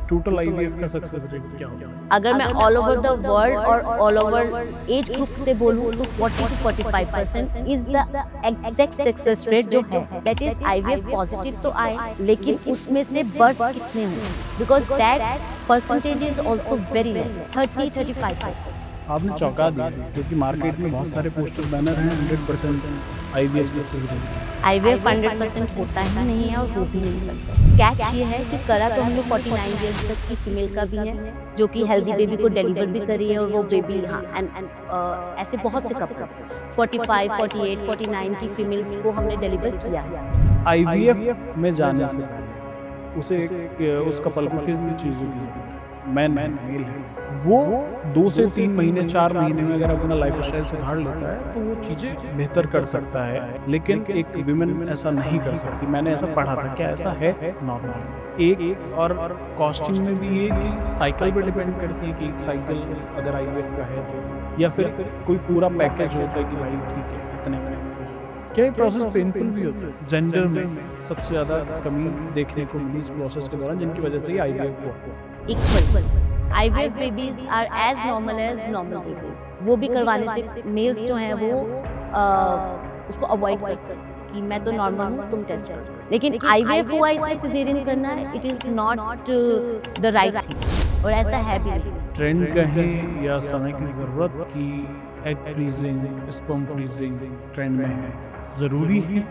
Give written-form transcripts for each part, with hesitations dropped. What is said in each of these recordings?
Total IVF का success rate क्या होता है? अगर मैं ऑल ओवर द वर्ल्ड और ऑल ओवर एज ग्रुप से बोलूँ तो 40 to 45% is the exact success rate जो है, दैट इज आईवीएफ पॉजिटिव तो आए, लेकिन उसमें से बर्थ कितने हुए, because that percentage is also very less, 30-35%। आपने चौंका दिया है, क्योंकि मार्केट में बहुत सारे पोस्टर बैनर हैं 100% आईवीएफ सक्सेस रेट। आईवीएफ 100% होता ही नहीं है और हो भी नहीं सकता। कैच ये है कि करा तो हम लोग 49 ईयर्स तक की फीमेल का भी है, जो कि हेल्दी बेबी को डिलीवर भी करी है, और वो बेबी हाँ एंड ऐसे बहुत से कपल्स 45, 48, 49 की फीमेल्स को हमने डिलीवर किया है। आईवीएफ में जाने से पहले उस कपल को किन चीज़ों की ज़रूरत है? मेल है, वो 2 से 3 महीने 4 महीने में अगर अपना लाइफ स्टाइल सुधार लेता है तो वो चीज़ें बेहतर कर सकता है, लेकिन एक विमेन ऐसा नहीं कर सकती। मैंने ऐसा पढ़ा था, क्या ऐसा है नॉर्मली? एक और कॉस्टिंग में भी ये कि साइकिल पे डिपेंड करती है कि एक साइकिल अगर आईवीएफ का है तो, या फिर कोई पूरा पैकेज होता है कि भाई ठीक है इतने का क्या ये प्रोसेस पेनफुल भी होता है? जेंडर में सबसे ज़्यादा कमी देखने को मिली इस प्रोसेस के दौरान, जिनकी वजह से ही आईवीएफ हुआ। Equal IVF babies are as normal babies, वो भी करवाने से मेल्स जो हैं वो उसको अवॉइड करते हैं कि मैं तो नॉर्मल हूँ, तुम टेस्ट करो। लेकिन आईवीएफ हुआ इसलिए सिजेरियन करना, it is not the right thing, और ऐसा है भी नहीं। ट्रेंड कहें या समय की ज़रूरत की egg freezing, sperm freezing trend में है, ज़रूरी है?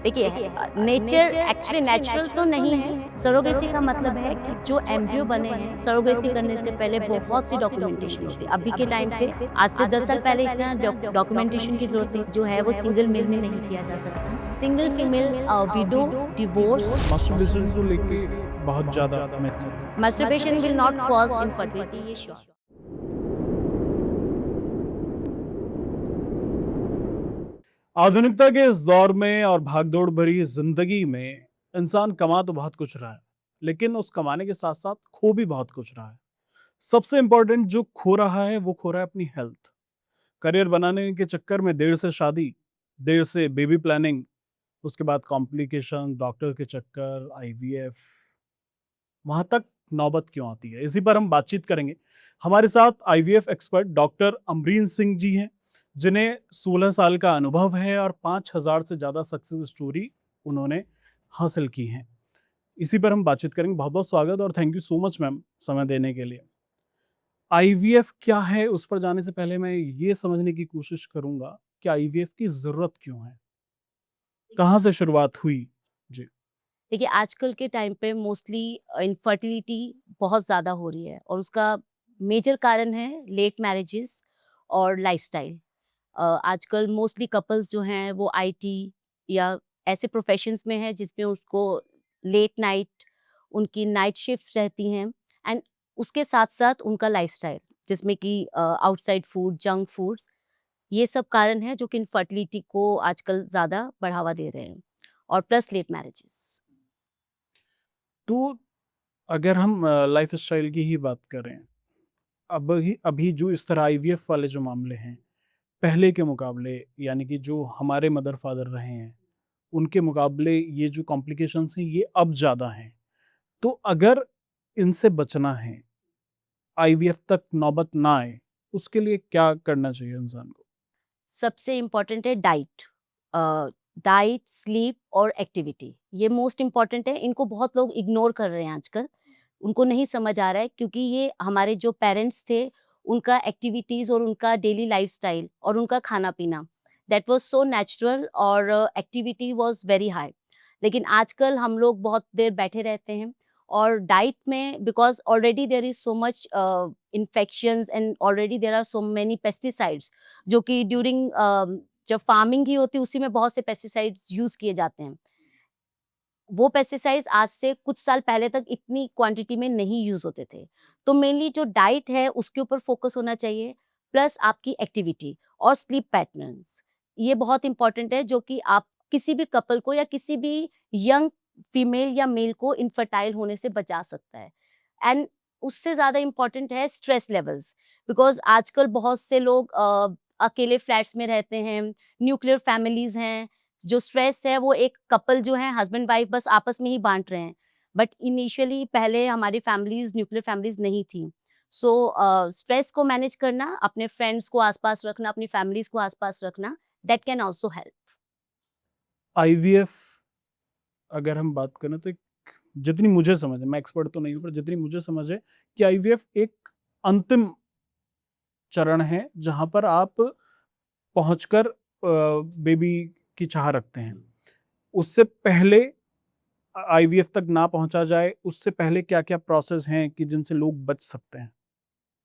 देखिए नेचर एक्चुअली नेचुरल तो नहीं है। सरोगेसी का मतलब है कि जो एम्ब्रियो बने हैं, सरोगेसी करने से पहले बहुत सी डॉक्यूमेंटेशन होती है। अभी के टाइम पे आज से 10 साल पहले इतना डॉक्यूमेंटेशन की जरूरत नहीं, जो है वो सिंगल मेल में नहीं किया जा सकता। Single female window, divorce. Masturbation को लेके बहुत ज़्यादा मिथ है। Masturbation will not cause infertility, ये श्योर। आधुनिकता के इस दौर में और भागदौड़ भरी जिंदगी में इंसान कमा तो बहुत कुछ रहा है, लेकिन उस कमाने के साथ साथ खो भी बहुत कुछ रहा है। सबसे इंपॉर्टेंट जो खो रहा है वो खो रहा है अपनी हेल्थ। करियर बनाने के चक्कर में देर से शादी, देर से बेबी प्लानिंग, उसके बाद कॉम्प्लिकेशन, डॉक्टर के चक्कर, आईवीएफ, वहां तक नौबत क्यों आती है, इसी पर हम बातचीत करेंगे। हमारे साथ IVF expert doctor Amreen Singh ji हैं, जिन्हें 16 साल का अनुभव है और 5000 से ज़्यादा सक्सेस स्टोरी उन्होंने हासिल की हैं। इसी पर हम बातचीत करेंगे। बहुत बहुत स्वागत और thank you so much ma'am समय देने के लिए। आईवीएफ क्या है उस पर जाने से पहले मैं ये समझने की कोशिश करूंगा कि आईवीएफ की ज़रूरत क्यों है, कहाँ से शुरुआत हुई? जी। देखिए आजकल के टाइम पे मोस्टली इनफर्टिलिटी बहुत ज़्यादा हो रही है, और उसका मेजर कारण है लेट मैरिजेस और लाइफस्टाइल। आजकल मोस्टली कपल्स जो हैं वो आईटी या ऐसे प्रोफेशंस में हैं जिसमें उसको लेट नाइट उनकी नाइट शिफ्ट्स रहती हैं, एंड उसके साथ साथ उनका लाइफस्टाइल जिसमें कि आउटसाइड फूड, जंक फूड्स, ये सब कारण है जो कि इनफर्टिलिटी को आजकल ज़्यादा बढ़ावा दे रहे हैं, और प्लस लेट मैरिजेस। तो अगर हम लाइफस्टाइल की ही बात करें, अभी अभी जो इस तरह आईवीएफ वाले जो मामले हैं, पहले के मुकाबले, यानी कि जो हमारे मदर फादर रहे हैं, उनके मुकाबले ये जो कॉम्प्लिकेशंस हैं ये अब ज़्यादा हैं। तो अगर इनसे बचना है, आईवीएफ तक नौबत ना आए, उसके लिए क्या करना चाहिए इंसान को? सबसे इम्पॉर्टेंट है डाइट। डाइट, स्लीप और एक्टिविटी, ये मोस्ट इम्पॉर्टेंट है। इनको बहुत लोग इग्नोर कर रहे हैं आजकल, उनको नहीं समझ आ रहा है, क्योंकि ये हमारे जो पेरेंट्स थे उनका एक्टिविटीज़ और उनका डेली लाइफस्टाइल और उनका खाना पीना, दैट वाज सो नेचुरल, और एक्टिविटी वाज वेरी हाई। लेकिन आजकल हम लोग बहुत देर बैठे रहते हैं, और डाइट में because already there is so much infections and already there are so many pesticides, जो कि ड्यूरिंग जब फार्मिंग ही होती है उसी में बहुत से पेस्टिसाइड्स यूज़ किए जाते हैं। वो पेस्टिसाइड्स आज से कुछ साल पहले तक इतनी क्वांटिटी में नहीं यूज़ होते थे। तो मेनली जो डाइट है उसके ऊपर फोकस होना चाहिए, प्लस आपकी एक्टिविटी और स्लीप पैटर्न्स। ये बहुत इंपॉर्टेंट है, जो कि आप किसी भी कपल को या किसी भी यंग फीमेल या मेल को इनफर्टाइल होने से बचा सकता है। एंड उससे ज़्यादा इम्पॉर्टेंट है स्ट्रेस लेवल्स, बिकॉज़ आजकल बहुत से लोग अकेले फ्लैट्स में रहते हैं, न्यूक्लियर फैमिलीज़ हैं। जो स्ट्रेस है वो एक कपल जो है हस्बैंड वाइफ बस आपस में ही बाँट रहे हैं। बट इनिशियली पहले हमारी फैमिलीज न्यूक्लियर फैमिलीज नहीं थी। सो स्ट्रेस को मैनेज करना, अपने फ्रेंड्स को आसपास रखना, अपनी फैमिलीज को आसपास रखना, that can also help. IVF अगर हम बात करें तो जितनी मुझे समझ है, मैं एक्सपर्ट तो नहीं हूँ, पर जितनी मुझे समझ है कि आईवीएफ एक अंतिम चरण है जहाँ पर आप पहुँचकर बेबी की चाह रखते हैं। उससे पहले आईवीएफ तक ना पहुँचा जाए, उससे पहले क्या-क्या प्रोसेस हैं कि जिनसे लोग बच सकते हैं?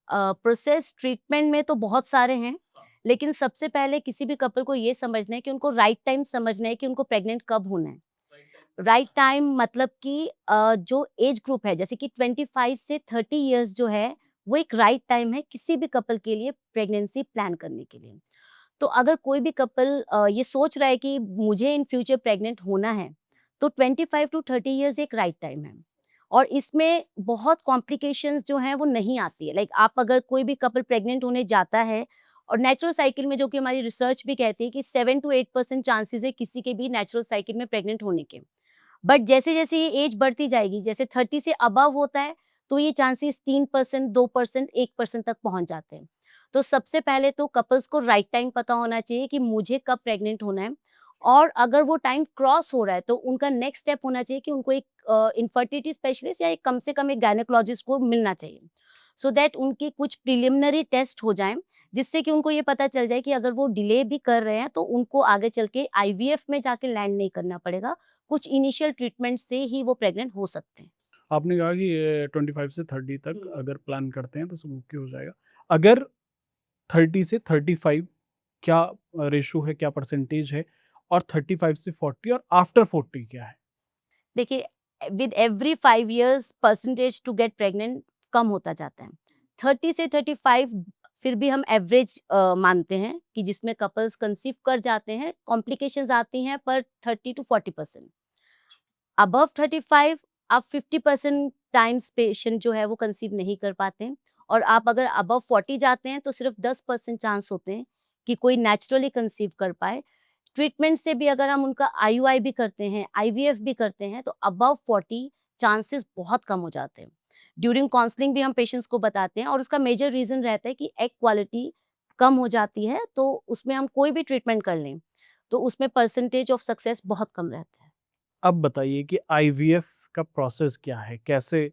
प्रोसेस ट्रीटमेंट में तो बहुत सारे हैं, लेकिन सबसे पहले किसी भी कपल को ये समझना है कि उनको राइट टाइम समझना है कि उनको प्रेग्नेंट कब होना है। राइट टाइम मतलब कि जो एज ग्रुप है, जैसे कि 25 से 30 इयर्स जो है, वो एक राइट टाइम है किसी भी कपल के लिए प्रेगनेंसी प्लान करने के लिए। तो अगर कोई भी कपल ये सोच रहा है कि मुझे इन फ्यूचर प्रेग्नेंट होना है, तो 25 टू 30 इयर्स एक राइट टाइम है। और इसमें बहुत कॉम्प्लिकेशंस जो हैं वो नहीं आती है। लाइक आप अगर कोई भी कपल प्रेग्नेंट होने जाता है, और नेचुरल साइकिल में जो कि हमारी रिसर्च भी कहती है कि 7 टू 8% चांसेस है किसी के भी नेचुरल साइकिल में प्रेग्नेंट होने के। बट जैसे-जैसे ये एज बढ़ती जाएगी, जैसे 30 से अबव होता है, तो ये चांसेस 3%, 2%, 1% तक पहुँच जाते हैं। तो सबसे पहले तो कपल्स को राइट टाइम पता होना चाहिए कि मुझे कब प्रेग्नेंट होना है, और अगर वो टाइम क्रॉस हो रहा है, तो उनका नेक्स्ट स्टेप होना चाहिए कि उनको एक इन्फर्टिलिटी स्पेशलिस्ट या एक कम से कम एक गायनेकोलॉजिस्ट को मिलना चाहिए। सो दैट उनके कुछ प्रिलिमिनरी टेस्ट हो जाएँ, जिससे कि उनको ये पता चल जाए कि अगर वो डिले भी कर रहे हैं, तो उनको आगे चल के आईवीएफ में जाके लैंड नहीं करना पड़ेगा। कुछ इनिशियल ट्रीटमेंट से ही वो प्रेग्नेंट हो सकते हैं। आपने कहा कि 25 से 30 तक अगर प्लान करते हैं तो सब ओके हो जाएगा। अगर 30 से 35 क्या रेशो है, क्या परसेंटेज है? और 35 से 40 और आफ्टर 40 क्या है? देखिए, with every 5 years percentage to get pregnant कम होता जाता है। 30 से 35 फिर भी हम एवरेज मानते हैं कि जिसमें कपल्स कंसीव कर जाते हैं, कॉम्प्लिकेशंस आती हैं पर 30 टू 40%। अबव 35 आप 50% टाइम्स पेशेंट जो है वो कंसीव नहीं कर पाते हैं, और आप अगर अबव 40 जाते हैं तो सिर्फ 10% चांस होते हैं कि कोई नेचुरली कंसीव कर पाए। ट्रीटमेंट से भी अगर हम उनका आईयूआई भी करते हैं, आईवीएफ भी करते हैं, तो अबव 40 चांसेस बहुत कम हो जाते हैं। ड्यूरिंग काउंसलिंग भी हम पेशेंट्स को बताते हैं, और उसका मेजर रीज़न रहता है कि एग क्वालिटी कम हो जाती है, तो उसमें हम कोई भी ट्रीटमेंट कर लें, तो उसमें परसेंटेज ऑफ सक्सेस बहुत कम रहता है। अब बताइए कि आईवीएफ का प्रोसेस क्या है? कैसे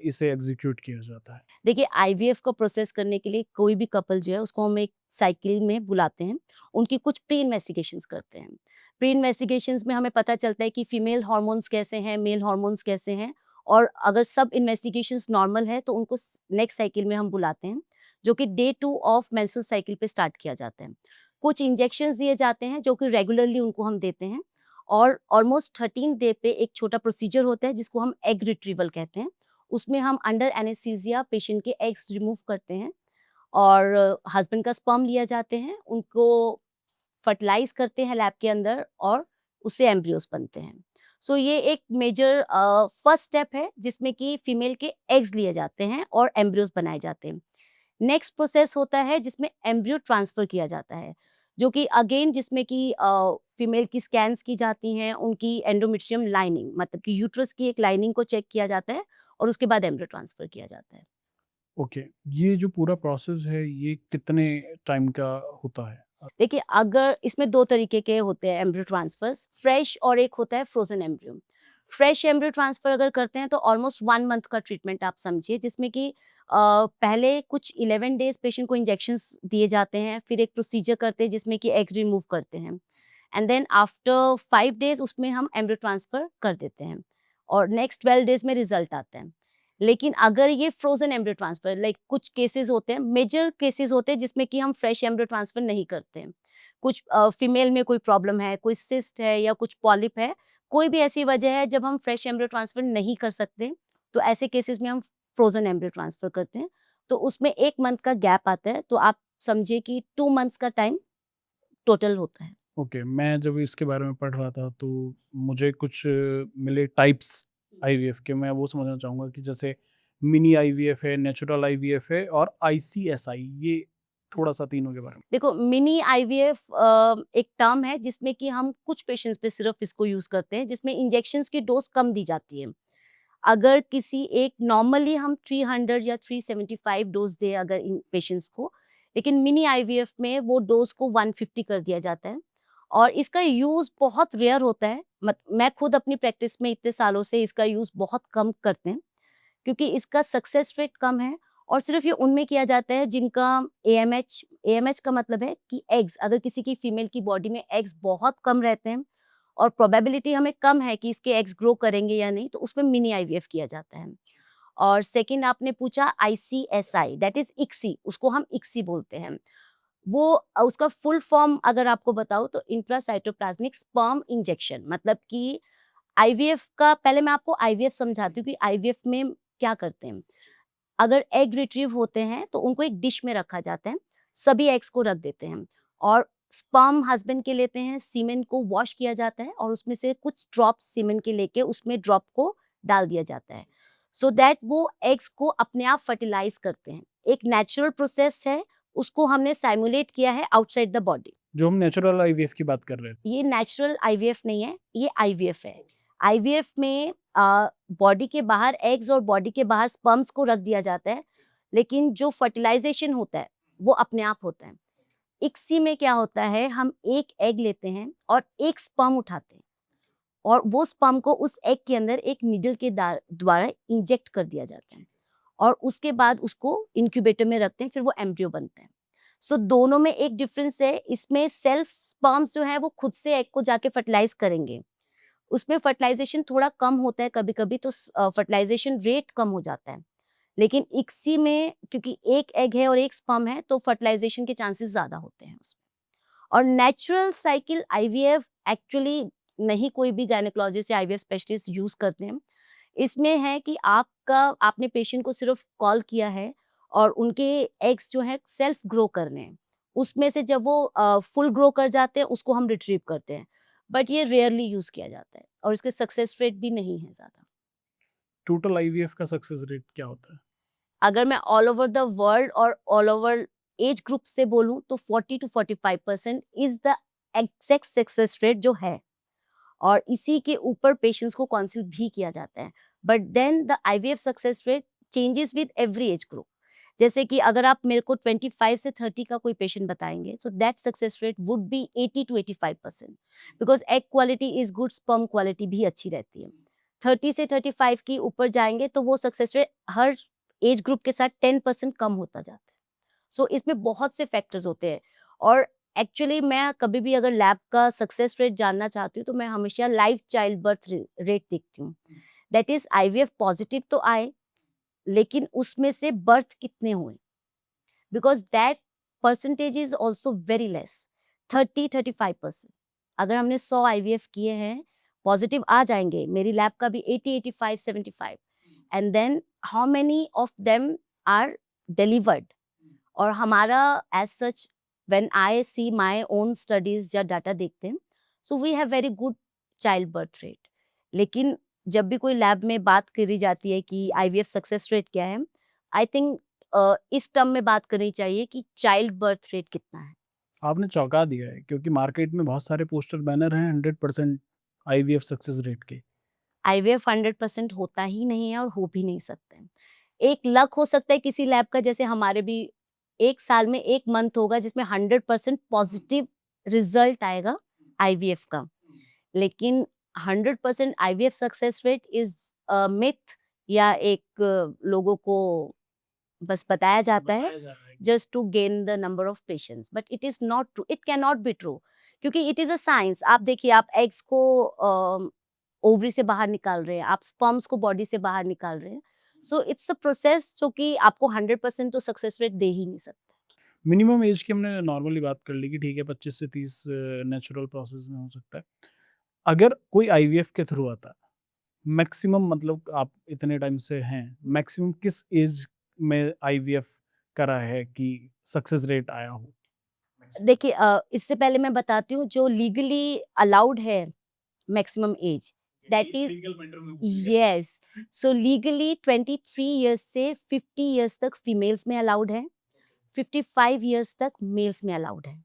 इसे एग्ज़ीक्यूट किया जाता है? देखिए, आईवीएफ को प्रोसेस करने के लिए कोई भी कपल जो है उसको हम एक साइकिल में बुलाते हैं। उनकी कुछ प्री इन्वेस्टिगेशंस करते हैं। प्री इन्वेस्टिगेशंस में हमें पता चलता है कि फीमेल हार्मोन्स कैसे हैं, मेल हार्मोन्स कैसे हैं, और अगर सब इन्वेस्टिगेशंस नॉर्मल है तो उनको नेक्स्ट साइकिल में हम बुलाते हैं, जो कि डे 2 ऑफ मेंस्ट्रुअल साइकिल पे स्टार्ट किया जाता है। कुछ इंजेक्शंस दिए जाते हैं जो कि रेगुलरली उनको हम देते हैं, और ऑलमोस्ट 13 डे पे एक छोटा प्रोसीजर होता है जिसको हम एग रिट्रीवल कहते हैं। उसमें हम अंडर एनेस्थीसिया पेशेंट के एग्स रिमूव करते हैं, और हस्बैंड का स्पर्म लिया जाते हैं, उनको फर्टिलाइज़ करते हैं लैब के अंदर, और उससे एम्ब्रियोज़ बनते हैं। सो ये एक मेजर फर्स्ट स्टेप है जिसमें कि फीमेल के एग्स लिए जाते हैं और एम्ब्रियोज़ बनाए जाते हैं। नेक्स्ट प्रोसेस होता है जिसमें एम्ब्रियो ट्रांसफ़र किया जाता है, जो कि अगेन जिसमें कि फीमेल की स्कैन्स की जाती हैं, उनकी एंडोमेट्रियम लाइनिंग मतलब कि यूट्रस की एक लाइनिंग को चेक किया जाता है, और उसके बाद एम्ब्रियो ट्रांसफ़र किया जाता है। ओके, ये जो पूरा प्रोसेस है, ये कितने टाइम का होता है? देखिए, अगर इसमें 2 तरीके के होते हैं एम्ब्रियो ट्रांसफर्स, फ्रेश और एक होता है frozen embryo. Fresh embryo transfer अगर करते हैं तो ऑलमोस्ट 1 मंथ का ट्रीटमेंट आप समझिए, जिसमें कि पहले कुछ 11 डेज़ पेशेंट को इंजेक्शंस दिए जाते हैं, फिर एक प्रोसीजर करते हैं जिसमें कि एग रिमूव करते हैं, एंड देन आफ्टर 5 डेज़ उसमें हम एम्ब्रियो ट्रांसफर कर देते हैं, और नेक्स्ट 12 डेज़ में रिज़ल्ट आता है। लेकिन अगर ये फ्रोज़न एम्ब्रियो ट्रांसफर, लाइक कुछ केसेस होते हैं, मेजर केसेस होते हैं जिसमें कि हम फ्रेश एम्ब्रियो ट्रांसफर नहीं करते हैं। कुछ फीमेल में कोई प्रॉब्लम है, कोई सिस्ट है या कुछ पॉलिप है, कोई भी ऐसी वजह है जब हम फ्रेश एम्ब्रियो ट्रांसफर नहीं कर सकते, तो ऐसे केसेस में हम फ्रोज़न एम्ब्रियो ट्रांसफर करते हैं। तो उसमें 1 मंथ का गैप आता है, तो आप समझिए कि 2 मंथ्स का टाइम टोटल होता है। ओके, मैं जब इसके बारे में पढ़ रहा था तो मुझे कुछ मिले टाइप्स आईवीएफ के। मैं वो समझना चाहूँगा कि जैसे मिनी आईवीएफ है, नेचुरल आईवीएफ है और आईसीएसआई, ये थोड़ा-सा तीनों के बारे में। देखो, मिनी आईवीएफ एक टर्म है जिसमें कि हम कुछ पेशेंट्स पे सिर्फ इसको यूज़ करते हैं, जिसमें इंजेक्शंस की डोज़ कम दी जाती है। अगर किसी एक नॉर्मली हम 300 या 375 डोज दें अगर इन पेशेंट्स को, लेकिन मिनी आईवीएफ में वो डोज को 150 कर दिया जाता है और इसका यूज़ बहुत रेयर होता है। मैं खुद अपनी प्रैक्टिस में इतने सालों से इसका यूज़ बहुत कम करते हैं क्योंकि इसका सक्सेस रेट कम है और सिर्फ ये उनमें किया जाता है जिनका एएमएच का मतलब है कि एग्स, अगर किसी की फीमेल की बॉडी में एग्स बहुत कम रहते हैं और प्रोबेबिलिटी हमें कम है कि इसके एग्स ग्रो करेंगे या नहीं, तो उसमें मिनी आईवीएफ किया जाता है। और सेकंड आपने पूछा आईसीएसआई, दैट इज इक्सी, उसको हम इक्सी बोलते हैं। वो उसका फुल फॉर्म अगर आपको बताऊं तो इंट्रासाइटोप्लाज्मिक स्पर्म इंजेक्शन, मतलब कि आईवीएफ का, पहले मैं आपको आईवीएफ समझाती हूँ कि आईवीएफ में क्या करते हैं। अगर एग रिट्रीव होते हैं तो उनको एक डिश में रखा जाता है, सभी एग्स को रख देते हैं और स्पर्म हस्बैंड के लेते हैं, सीमेन को वॉश किया जाता है और उसमें से कुछ ड्रॉप सीमेन के लेके उसमें ड्रॉप को डाल दिया जाता है सो दैट वो एग्स को अपने आप फर्टिलाइज करते हैं। एक नेचुरल प्रोसेस है, उसको हमने साइमुलेट किया है आउटसाइड द बॉडी। जो हम नेचुरल आईवीएफ की बात कर रहे थे। ये नेचुरल आईवीएफ नहीं है, ये आईवीएफ है। आईवीएफ में बॉडी के बाहर एग्स और बॉडी के बाहर स्पर्म्स को रख दिया जाता है, लेकिन जो फर्टिलाइजेशन होता है वो अपने आप होता है। इक्सी में क्या होता है, हम एक एग लेते हैं और एक स्पर्म उठाते हैं और वो स्पर्म को उस एग के अंदर एक नीडल के द्वारा इंजेक्ट कर दिया जाता है और उसके बाद उसको इंक्यूबेटर में रखते हैं, फिर वो एम्ब्रियो बनता है। सो दोनों में एक डिफरेंस है, इसमें सेल्फ स्पर्म्स जो है वो खुद से एग को जाके फर्टिलाइज करेंगे, उसमें फर्टिलाइजेशन थोड़ा कम होता है कभी कभी, तो फर्टिलाइजेशन रेट कम हो जाता है। लेकिन इक्सी में क्योंकि एक एग है और एक स्पर्म है तो फर्टिलाइजेशन के चांसेस ज्यादा होते हैं उसमें। और नेचुरल साइकिल आईवीएफ एक्चुअली नहीं कोई भी गायनेकोलॉजिस्ट या आईवीएफ स्पेशलिस्ट यूज करते हैं। इसमें है कि आपने पेशेंट को सिर्फ कॉल किया है और उनके एग्स जो है सेल्फ ग्रो करने हैं, उसमें से जब वो फुल ग्रो कर जाते हैं उसको हम रिट्रीव करते हैं, बट ये रेयरली यूज किया जाता है और इसके सक्सेस रेट भी नहीं है ज्यादा। टोटल आईवीएफ का सक्सेस रेट क्या होता है? अगर मैं ऑल ओवर द वर्ल्ड और ऑल ओवर एज ग्रुप से बोलूं तो 40 to 45% is the exact success rate जो है और इसी के ऊपर पेशेंट्स को काउंसिल भी किया जाता है। But then the IVF success rate changes with every age group. जैसे कि अगर आप मेरे को 25 से 30 का कोई पेशेंट बताएंगे so that success rate would be 80 to 85%, because egg quality is good, sperm quality भी अच्छी रहती है। 30 से 35 की ऊपर जाएंगे तो वो सक्सेस रेट हर एज ग्रुप के साथ 10% कम होता जाता है। सो इसमें बहुत से फैक्टर्स होते हैं और एक्चुअली मैं कभी भी अगर लैब का सक्सेस रेट जानना चाहती हूँ तो मैं हमेशा लाइव चाइल्ड बर्थ रेट देखती हूँ। दैट इज आईवीएफ पॉजिटिव तो आए लेकिन उसमें से बर्थ कितने हुए, because that percentage is also very less, 30-35%। अगर हमने 100 आईवीएफ किए हैं, पॉजिटिव आ जाएंगे, मेरी लैब का भी 80-85-75, and then how many of them are delivered. और हमारा as such when I see my own studies या डाटा देखते हैं so we have very good child birth rate. लेकिन जब भी कोई लैब में बात करी जाती है कि आईवीएफ सक्सेस रेट क्या है, आई थिंक इस टर्म में बात करनी चाहिए कि चाइल्ड बर्थ रेट कितना है। आपने चौंका दिया है क्योंकि मार्केट में बहुत सारे पोस्टर बैनर हैं 100% आईवीएफ सक्सेस रेट के। आईवीएफ 100% होता ही नहीं है और हो भी नहीं सकते हैं। एक लक हो सकता है किसी लैब का, जैसे हमारे भी एक साल में एक मंथ होगा जिसमें 100% पॉजिटिव रिजल्ट आएगा आईवीएफ का, लेकिन 100% IVF success rate is myth या एक लोगों को बस बताया जाता है बताया जा रहा है कि just to gain the number of patients, but it is not true, it can not be true क्योंकि इट इज अ साइंस। आप देखिए, आप एग्स को ओवरी से बाहर निकाल रहे हैं, आप स्पर्म्स को बॉडी से बाहर निकाल रहे हैं, सो इट्स अ प्रोसेस जो कि आपको 100% तो सक्सेस रेट दे ही नहीं सकता। मिनिमम एज की हमने नॉर्मली बात कर ली कि ठीक है 25 से 30 नेचुरल प्रोसेस में हो सकता है। अगर कोई आईवीएफ के थ्रू आता है, मैक्सिमम मतलब आप इतने टाइम से हैं, मैक्सिमम किस एज में आईवीएफ करा है कि सक्सेस रेट आया हो? देखिए, इससे पहले मैं बताती हूँ जो लीगली अलाउड है maximum age, that is legal matter में पूछ लिया। यस। सो लीगली 23 इयर्स से 50 इयर्स तक फीमेल्स में अलाउड है, 55 इयर्स तक मेल्स में अलाउड है।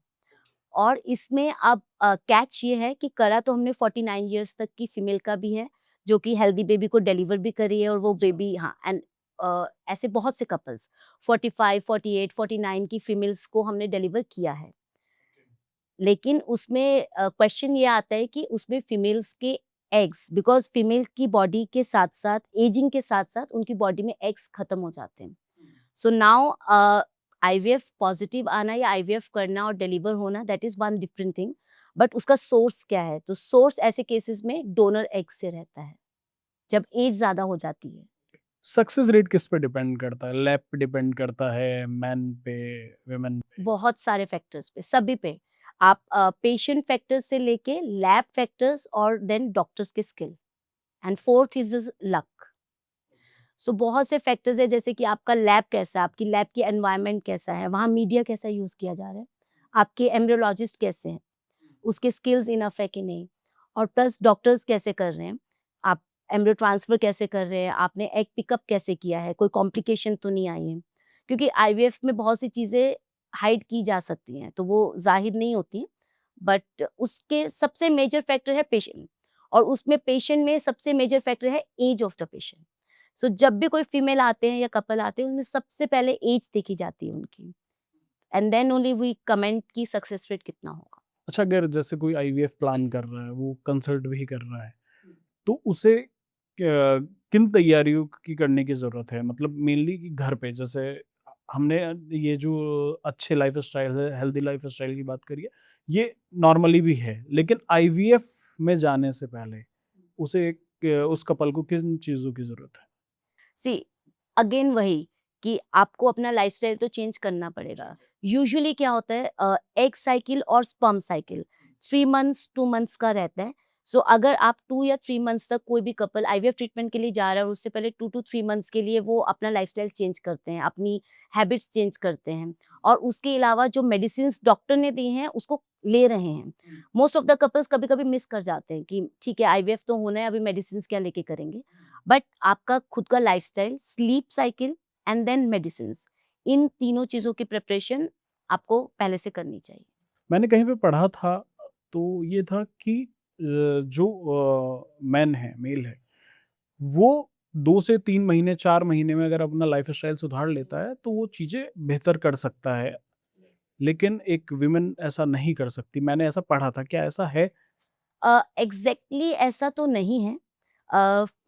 और इसमें अब कैच ये है कि करा तो हमने 49 इयर्स तक की फीमेल का भी है, जो कि हेल्दी बेबी को डिलीवर भी करी है और वो बेबी, हाँ, एंड ऐसे बहुत से कपल्स 45, 48, 49 की फीमेल्स को हमने डिलीवर किया है। लेकिन उसमें क्वेश्चन ये आता है कि उसमें फीमेल्स के एग्स, बिकॉज़ फीमेल की बॉडी के साथ-साथ एजिंग के साथ-साथ उनकी बॉडी में एग्स खत्म हो जाते हैं। सो नाउ आईवीएफ पॉजिटिव आना या आईवीएफ करना और डिलीवर होना, that is one different thing. But उसका सोर्स क्या है? तो सोर्स ऐसे केसेस में डोनर एग से रहता है, जब एज ज़्यादा हो जाती है। सक्सेस रेट किस पे डिपेंड करता है? लैब पे डिपेंड करता है, मैन पे, वुमेन पे? बहुत सारे फैक्टर्स पे, सभी पे। आप पेशेंट फैक्टर्स से लेके लैब फैक्टर्स और देन डॉक्टर्स के skill, and fourth is luck. So बहुत से फैक्टर्स है, जैसे कि आपका लैब कैसा है, आपकी लैब की एनवायरनमेंट कैसा है, वहाँ मीडिया कैसा यूज़ किया जा रहा है, आपके एम्ब्रियोलॉजिस्ट कैसे हैं, उसके स्किल्स इनफ है कि नहीं, और प्लस डॉक्टर्स कैसे कर रहे हैं, आप एम्ब्रियो ट्रांसफ़र कैसे कर रहे हैं, आपने एग पिकअप कैसे किया है, कोई कॉम्प्लिकेशन तो नहीं आई है। क्योंकि आईवीएफ में बहुत सी चीज़ें हाइड की जा सकती हैं, तो वो ज़ाहिर नहीं होती, बट उसके सबसे मेजर फैक्टर है पेशेंट, और उसमें पेशेंट में सबसे मेजर फैक्टर है एज ऑफ द पेशेंट। सो जब भी कोई फीमेल आते हैं या कपल आते हैं, उनमें सबसे पहले एज देखी जाती है उनकी, and then only we comment की सक्सेस रेट कितना होगा। अच्छा, अगर जैसे कोई आईवीएफ प्लान कर रहा है, वो कंसल्ट भी कर रहा है, तो उसे किन तैयारियों की करने की ज़रूरत है? मतलब मेनली कि घर पे जैसे हमने ये जो अच्छे लाइफ़स्टाइल है, हेल्दी लाइफ़स्टाइल की बात करी है, ये नॉर्मली भी है। लेकिन आईवीएफ में जाने से पहले उसे उस कपल को किन चीज़ों की ज़रूरत है? सी, अगेन वही कि आपको अपना लाइफस्टाइल तो चेंज करना पड़ेगा। यूजुअली क्या होता है, एग साइकिल और स्पर्म साइकिल 3 मंथ्स 2 मंथ्स का रहता है। सो अगर आप 2 या 3 मंथ्स तक कोई भी कपल आईवीएफ ट्रीटमेंट के लिए जा रहा है और उससे पहले 2 टू 3 मंथ्स के लिए वो अपना लाइफस्टाइल चेंज करते हैं, अपनी हैबिट्स चेंज करते हैं, और उसके अलावा जो मेडिसिन्स डॉक्टर ने दी हैं उसको ले रहे हैं। मोस्ट ऑफ द कपल्स कभी-कभी मिस कर जाते हैं कि ठीक है आईवीएफ तो होना है, अभी मेडिसिन्स क्या लेके करेंगे। बट आपका खुद का lifestyle, sleep cycle and then medicines, इन तीनों चीज़ों की प्रिपरेशन आपको पहले से करनी चाहिए। मैंने कहीं पे पढ़ा था, तो ये था कि जो मैन है, मेल है, वो 2 से 3 महीने, 4 महीने में अगर अपना लाइफ़स्टाइल सुधार लेता है, तो वो चीज़ें बेहतर कर सकता है। लेकिन एक वुमेन ऐसा नहीं कर सकती। मैंने ऐसा पढ़ा था, क्या ऐसा है? एग्ज़ैक्टली ऐसा तो नहीं है।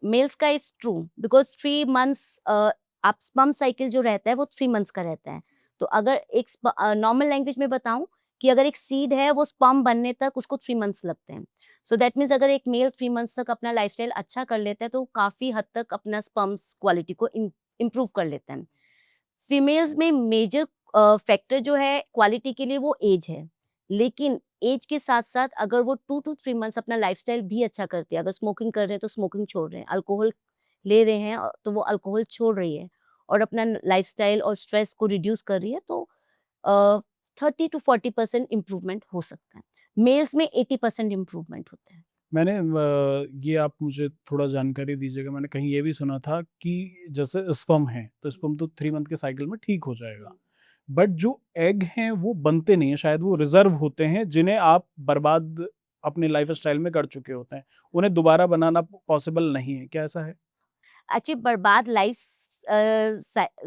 मेल्स का इज़ ट्रू, बिकॉज़ 3 मंथ्स, आप स्पर्म साइकिल जो रहता है वो 3 मंथ्स का रहता है। तो अगर एक नॉर्मल लैंग्वेज में बताऊँ कि अगर एक सीड है वो स्पर्म बनने तक उसको 3 मंथ्स लगते हैं। सो दैट मीन्स अगर एक मेल 3 मंथ्स तक अपना लाइफ़स्टाइल अच्छा कर लेता है तो काफ़ी हद तक अपना स्पर्म्स क्वालिटी को इम्प्रूव कर लेता है। फीमेल्स में मेजर फैक्टर जो है क्वालिटी के लिए वो एज है। लेकिन एज के साथ-साथ अगर वो 2 टू 3 मंथ्स अपना लाइफ़स्टाइल भी अच्छा करती है, अगर स्मोकिंग कर रहे हैं तो स्मोकिंग छोड़ रहे हैं, अल्कोहल ले रहे हैं तो वो अल्कोहल छोड़ रही है और अपना लाइफ़स्टाइल और स्ट्रेस को रिड्यूस कर रही है, तो 30 टू 40% इम्प्रूवमेंट हो सकता है। मेल्स में 80% इम्प्रूवमेंट होता है। मैंने ये आप मुझे थोड़ा जानकारी दीजिएगा। मैंने कहीं ये भी सुना था कि जैसे स्पर्म है, तो स्पर्म तो 3 मंथ के साइकिल में ठीक हो जाएगा। बट जो एग हैं, वो बनते नहीं हैं, शायद वो रिज़र्व होते हैं, जिन्हें आप बर्बाद अपने लाइफ़स्टाइल में कर चुके होते हैं। उन्हें दोबारा बनाना पॉसिबल नहीं है, क्या ऐसा है? एक्चुअली बर्बाद लाइफ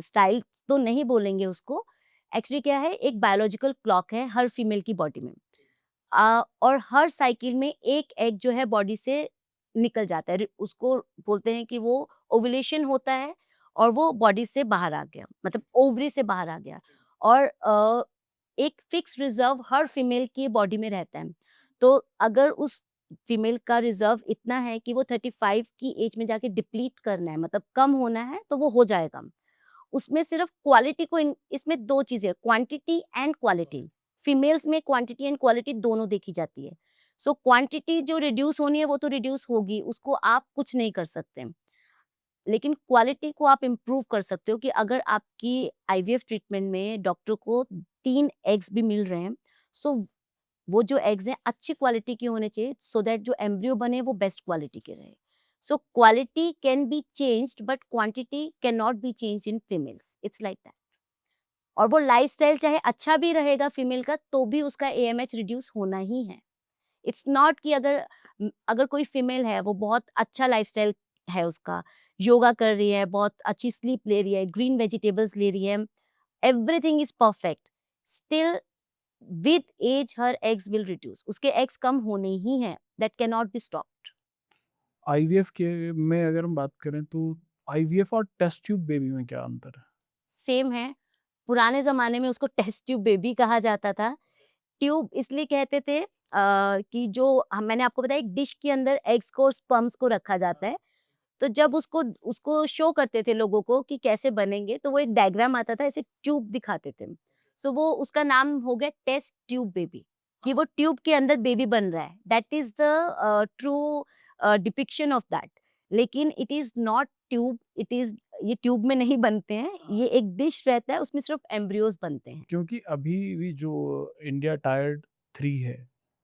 स्टाइल तो नहीं बोलेंगे उसको। एक्चुअली क्या है, एक बायोलॉजिकल क्लॉक है हर फीमेल की बॉडी में। और हर साइकिल में एक एग जो है बॉडी से निकल जाता है, उसको बोलते हैं कि वो ओव्यूलेशन होता है और वो बॉडी से बाहर आ गया, मतलब ओवरी से बाहर आ गया, और एक फिक्स रिजर्व हर फीमेल की बॉडी में रहता है। तो अगर उस फीमेल का रिजर्व इतना है कि वो 35 की एज में जाके डिप्लीट करना है, मतलब कम होना है, तो वो हो जाएगा। उसमें सिर्फ क्वालिटी को इसमें 2 चीज़ें, क्वांटिटी एंड क्वालिटी। फीमेल्स में क्वांटिटी एंड क्वालिटी दोनों देखी जाती है। सो क्वांटिटी जो रिड्यूस होनी है वो तो रिड्यूस होगी, उसको आप कुछ नहीं कर सकते। लेकिन क्वालिटी को आप इम्प्रूव कर सकते हो कि अगर आपकी आईवीएफ ट्रीटमेंट में डॉक्टर को 3 एग्स भी मिल रहे हैं, सो वो जो एग्स हैं अच्छी क्वालिटी के होने चाहिए, सो दैट जो एम्ब्रियो बने वो बेस्ट क्वालिटी के रहे। So quality can be changed but quantity can not be changed in females, it's like that. और वो लाइफस्टाइल चाहे अच्छा भी रहेगा फीमेल का, तो भी उसका एएमएच रिड्यूस होना ही है। इट्स नॉट कि अगर अगर कोई फीमेल है, वो बहुत अच्छा लाइफस्टाइल है उसका, योगा कर रही है, बहुत अच्छी स्लीप ले रही है, ग्रीन वेजिटेबल्स ले रही है, everything is perfect, still with age her eggs will reduce, उसके एग्स कम होने ही हैं, that can not be stopped. IVF के में अगर हम बात करें तो आईवीएफ और टेस्ट ट्यूब बेबी में क्या अंतर है? सेम है, पुराने ज़माने में उसको टेस्ट ट्यूब बेबी कहा जाता था। ट्यूब इसलिए कहते थे कि जो मैंने आपको बताया, एक डिश के अंदर एग्स को और स्पर्म्स को रखा जाता है, तो जब उसको उसको शो करते थे लोगों को कि कैसे बनेंगे, तो वो एक डायग्राम आता था, ऐसे ट्यूब दिखाते थे। सो वो उसका नाम हो गया टेस्ट ट्यूब बेबी, कि वो ट्यूब के अंदर बेबी बन रहा है। That is the true depiction of that. लेकिन it is not tube, it is ये ट्यूब में नहीं बनते हैं, ये एक डिश रहता है, उसमें सिर्फ एम्ब्रियोज़ बनते हैं। क्योंकि अभी भी जो इंडिया टायर 3 है,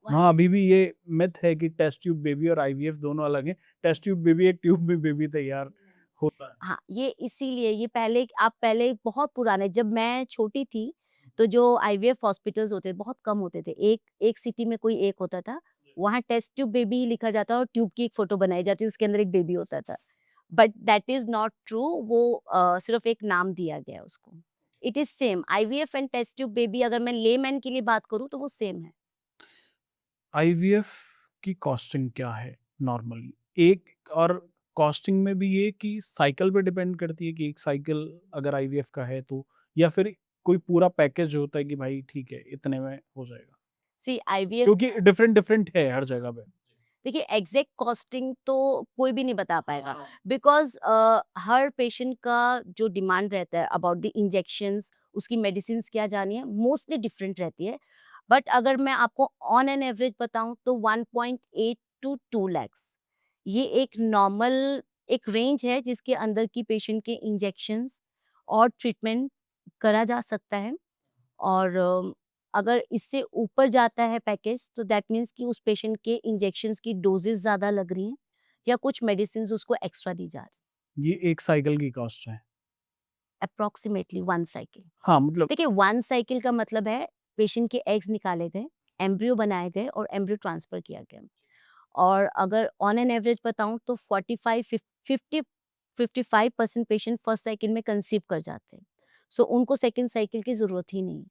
वहाँ वहाँ अभी भी ये मिथ है कि टेस्ट ट्यूब बेबी और आईवीएफ दोनों अलग हैं। टेस्ट ट्यूब बेबी एक ट्यूब में बेबी तैयार होता है। हाँ, ये इसीलिए ये पहले आप पहले बहुत पुराने, जब मैं छोटी थी, तो जो आईवीएफ हॉस्पिटल्स होते बहुत कम होते थे। एक एक सिटी में कोई एक होता था, वहाँ टेस्ट ट्यूब बेबी ही लिखा जाता और ट्यूब की एक फ़ोटो बनाई जाती, उसके अंदर एक बेबी होता था। But that is not true, वो सिर्फ़ एक नाम दिया गया है उसको। It is same, IVF and test tube baby, अगर मैं लेमैन के लिए बात करूँ तो वो सेम है। आईवीएफ की कॉस्टिंग क्या है नॉर्मली? एक और कॉस्टिंग में भी ये कि साइकिल पे डिपेंड करती है कि एक साइकिल अगर आईवीएफ का है तो, या फिर कोई पूरा पैकेज होता है कि भाई ठीक है इतने में हो जाएगा? सी आईवीएफ, क्योंकि डिफरेंट डिफरेंट है हर जगह पे। देखिए एग्जैक्ट कॉस्टिंग तो कोई भी नहीं बता पाएगा, बिकॉज हर पेशेंट का जो डिमांड रहता है अबाउट द इंजेक्शंस, उसकी मेडिसिन क्या जानी है, मोस्टली डिफरेंट रहती है। बट अगर मैं आपको ऑन एन एवरेज बताऊं तो 1.8 टू 2 लैक्स, ये एक नॉर्मल एक रेंज है जिसके अंदर की पेशेंट के इंजेक्शंस और ट्रीटमेंट करा जा सकता है। और अगर इससे ऊपर जाता है पैकेज, तो दैट मीन्स कि उस पेशेंट के इंजेक्शंस की डोजेस ज़्यादा लग रही हैं, या कुछ मेडिसिन उसको एक्स्ट्रा दी जा रही ये एक साइकिल की कॉस्ट है। है, अप्रॉक्सीमेटली 1 साइकिल। हाँ, मतलब देखिए 1 साइकिल का मतलब है पेशेंट के एग्स निकाले गए, एम्ब्रियो बनाए गए और एम्ब्रियो ट्रांसफ़र किया गया। और अगर ऑन एन एवरेज बताऊँ तो 45 50 55% पेशेंट फर्स्ट साइकिल में कंसीव कर जाते हैं। सो उनको सेकंड साइकिल की ज़रूरत ही नहीं है।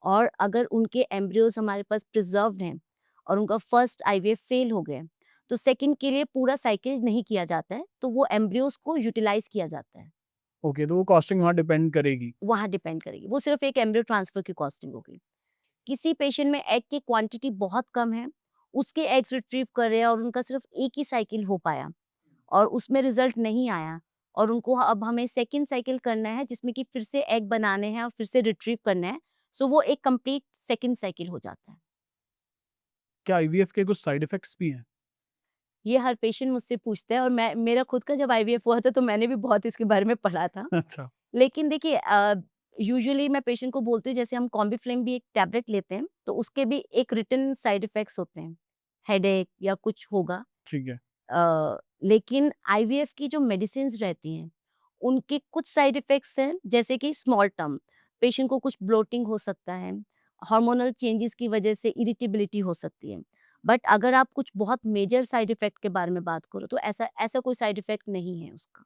और अगर उनके एम्ब्रियोज़ हमारे पास प्रिज़र्व्ड हैं और उनका फर्स्ट आईवीएफ फेल हो गया, तो सेकंड के लिए पूरा साइकिल नहीं किया जाता है, तो वो एम्ब्रियोज़ को यूटिलाइज़ किया जाता है। ओके, तो वो कॉस्टिंग वहाँ डिपेंड करेगी। वहाँ डिपेंड करेगी, वो सिर्फ़ एक एम्ब्रियो ट्रांसफ़र की कॉस्टिंग होगी। किसी पेशेंट में एग की क्वांटिटी बहुत कम है, उसके एग्स रिट्रीव कर रहे हैं और उनका सिर्फ़ एक ही साइकिल हो पाया और उसमें रिज़ल्ट नहीं आया, और उनको अब हमें सेकंड साइकिल करना है जिसमें कि फिर से एग बनाने हैं और फिर से रिट्रीव करना है, सो वो एक कंप्लीट सेकंड साइकिल हो जाता है। क्या आईवीएफ के कुछ साइड इफेक्ट्स भी हैं? ये हर पेशेंट मुझसे पूछता है, और मैं मेरा खुद का जब आईवीएफ हुआ था तो मैंने भी बहुत इसके बारे में पढ़ा था। अच्छा। लेकिन देखिए यूजुअली मैं पेशेंट को बोलती हूँ, जैसे हम कॉम्बिफ्लेम भी एक टैबलेट लेते हैं, तो उसके भी एक रिटन साइड इफेक्ट्स होते हैं, हेडेक या कुछ होगा। ठीक है। लेकिन आईवीएफ की जो मेडिसिन्स रहती हैं, उनके कुछ साइड इफेक्ट्स हैं, जैसे कि स्मॉल टर्म, पेशेंट को कुछ ब्लोटिंग हो सकता है, हार्मोनल चेंजेस की वजह से इरिटेबिलिटी हो सकती है। बट अगर आप कुछ बहुत मेजर साइड इफेक्ट के बारे में बात करो, तो ऐसा ऐसा कोई साइड इफेक्ट नहीं है उसका।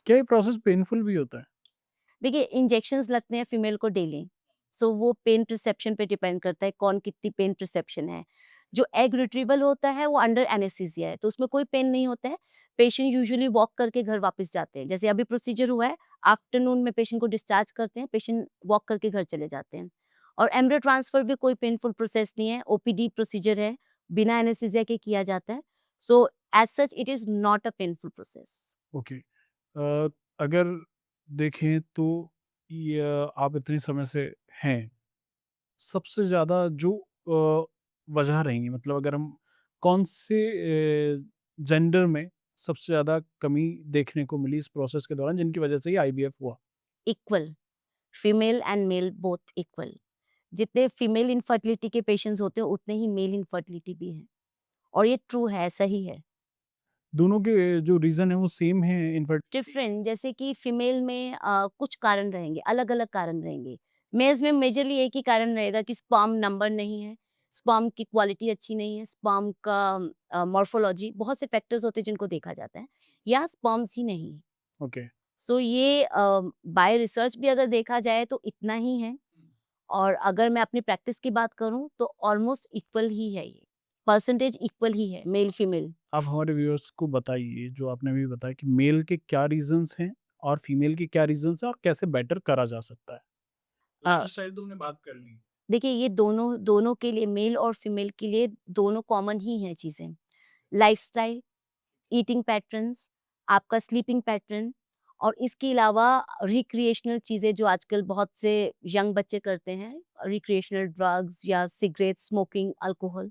क्या ये प्रोसेस पेनफुल भी होता है? देखिए इंजेक्शंस लगते हैं फीमेल को डेली, सो वो पेन परसेप्शन पे डिपेंड करता है कौन कितनी पेन परसेप्शन है। जो एग रिट्रीवल होता है वो अंडर एनेस्थीसिया है, तो उसमें कोई पेन नहीं होता है। पेशेंट यूजुअली वॉक करके घर वापस जाते हैं, जैसे अभी प्रोसीजर हुआ है, आफ्टरनून में पेशेंट को डिस्चार्ज करते हैं, पेशेंट वॉक करके घर चले जाते हैं। और एम्ब्रियो ट्रांसफर भी कोई पेनफुल प्रोसेस नहीं है, ओपीडी प्रोसीजर है, बिना एनेस्थीसिया के किया जाता है। So as such it is not a painful process. Okay. अगर देखें तो ये आप इतने समय से हैं, सबसे ज़्यादा जो वजह रहेंगी, मतलब अगर हम कौन से जेंडर में सबसे ज़्यादा कमी देखने को मिली इस प्रोसेस के दौरान जिनकी वजह से ये आईवीएफ हुआ? Equal, female and male both equal. जितने फीमेल इनफर्टिलिटी के पेशेंट्स होते हैं, उतने ही मेल इनफर्टिलिटी भी हैं, और ये ट्रू है, सही है। दोनों के जो रीज़न है वो सेम है इनफैक्ट? डिफरेंट, जैसे कि फीमेल में कुछ कारण रहेंगे, अलग-अलग कारण रहेंगे। मेल्स में मेजरली एक ही कारण रहेगा कि स्पर्म नंबर नहीं है, स्पर्म की क्वालिटी अच्छी नहीं है, स्पर्म का मॉर्फोलॉजी, बहुत से फैक्टर्स होते हैं जिनको देखा जाता है, या स्पर्म्स ही नहीं है। ओके। सो ये बाय रिसर्च भी अगर देखा जाए तो इतना ही है, और अगर मैं अपनी प्रैक्टिस की बात करूँ तो ऑलमोस्ट इक्वल ही है ये, परसेंटेज इक्वल ही है मेल फीमेल। आप हमारे व्यूअर्स को बताइए, जो आपने अभी बताया कि मेल के क्या रीज़न्स हैं और फीमेल के क्या रीज़न्स हैं और कैसे बेटर करा जा सकता है? अ, शायद तुमने बात कर ली। देखिए ये दोनों दोनों के लिए, मेल और फीमेल के लिए दोनों कॉमन ही हैं चीज़ें। लाइफ़स्टाइल, ईटिंग पैटर्न्स, आपका स्लीपिंग पैटर्न, और इसके अलावा रिक्रिएशनल चीज़ें जो आजकल बहुत से यंग बच्चे करते हैं, रिक्रिएशनल ड्रग्स या सिगरेट, स्मोकिंग, अल्कोहल।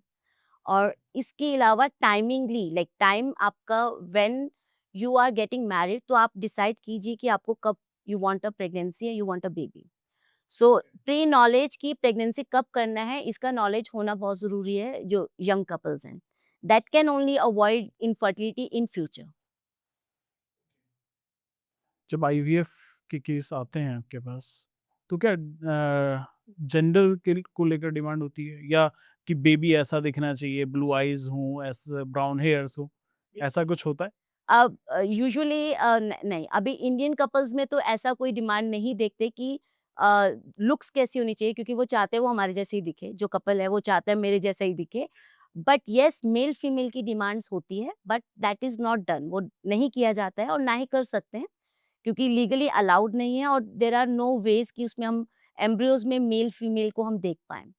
और इसके अलावा टाइमिंगली, लाइक टाइम आपका when you are getting married, तो आप डिसाइड कीजिए कि आपको कब यू वांट अ प्रेगनेंसी या you want a baby. So pre knowledge की प्रेगनेंसी कब करना है, इसका नॉलेज होना बहुत ज़रूरी है जो यंग कपल्स हैं। That can only avoid infertility in future. जब आईवीएफ के केस आते हैं आपके पास, तो क्या जेंडर के को लेकर डिमांड होती है, या कि बेबी ऐसा दिखना चाहिए, ब्लू आईज़ हों, ऐसे ब्राउन हेयर्स हो, ऐसा कुछ होता है? अब यूजुअली नहीं, अभी इंडियन कपल्स में तो ऐसा कोई डिमांड नहीं देखते कि लुक्स कैसी होनी चाहिए, क्योंकि वो चाहते हैं वो हमारे जैसे ही दिखे, जो कपल है वो चाहता है मेरे जैसा ही दिखे। बट येस, मेल फीमेल की डिमांड्स होती है, but that is not done, वो नहीं किया जाता है और ना ही कर सकते हैं, क्योंकि लीगली अलाउड नहीं है, और देयर आर नो वेज कि उसमें हम एम्ब्रियोज में मेल फीमेल को हम देख पाएँ।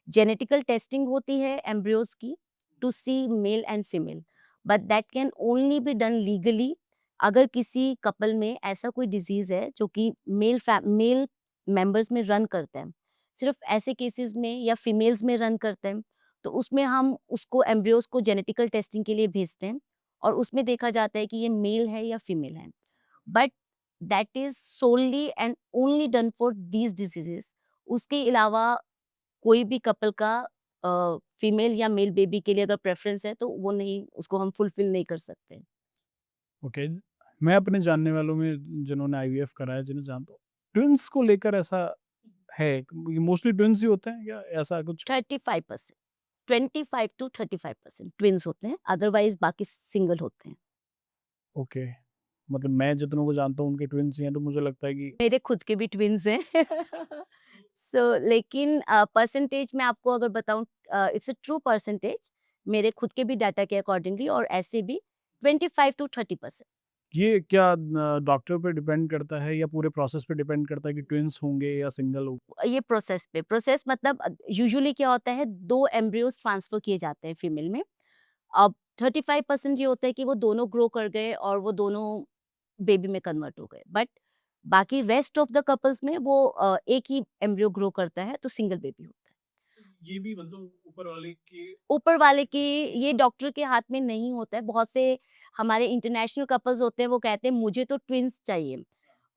जेनेटिकल टेस्टिंग होती है एम्ब्रियोज की to see male and female, but that can only be done legally अगर किसी कपल में ऐसा कोई डिजीज है जो कि मेल मेंबर्स में रन करते हैं। सिर्फ ऐसे केसेस में या फीमेल्स में रन करते हैं, तो उसमें हम उसको एम्ब्रियोज को जेनेटिकल टेस्टिंग के लिए भेजते हैं, और उसमें देखा जाता है कि ये मेल है या फीमेल है। But that is solely and only done for these diseases. उसके अलावा कोई भी कपल का फीमेल या मेल बेबी के लिए अगर प्रेफरेंस है तो वो नहीं, उसको हम फुलफिल नहीं कर सकते। ओके। मैं अपने जानने वालों में जिन्होंने आईवीएफ कराया, जिन्हें जानता हूँ, ट्विन्स को लेकर ऐसा है, मोस्टली ट्विन्स ही होते हैं या ऐसा कुछ? 35%, 25 to 35% ट्विंस होते हैं, अदरवाइज बाकी सिंगल होते हैं। ओके। मतलब मैं जितनों को जानता हूँ उनके ट्विन्स ही हैं, तो मुझे लगता है कि मेरे खुद के भी ट्विन्स हैं। सो लेकिन परसेंटेज मैं आपको अगर बताऊं, इट्स अ ट्रू परसेंटेज, मेरे खुद के भी डाटा के अकॉर्डिंगली, और ऐसे भी 25 to 30%। ये क्या डॉक्टर पे डिपेंड करता है या पूरे प्रोसेस पे डिपेंड करता है कि ट्विन्स होंगे या सिंगल हो? ये प्रोसेस पे, प्रोसेस मतलब यूजुअली क्या होता है, 2 एम्ब्रियोज ट्रांसफर किए जाते हैं फीमेल में। अब 35% ये होता है कि वो दोनों ग्रो कर गए और वो दोनों बेबी में कन्वर्ट हो गए, बट बाकी रेस्ट ऑफ द कपल्स में वो एक ही एम्ब्रियो ग्रो करता है, तो सिंगल बेबी होता है। ये भी मतलब ऊपर वाले के। ऊपर वाले के, ये डॉक्टर के हाथ में नहीं होता है। बहुत से हमारे इंटरनेशनल कपल्स होते हैं, वो कहते हैं मुझे तो ट्विंस चाहिए,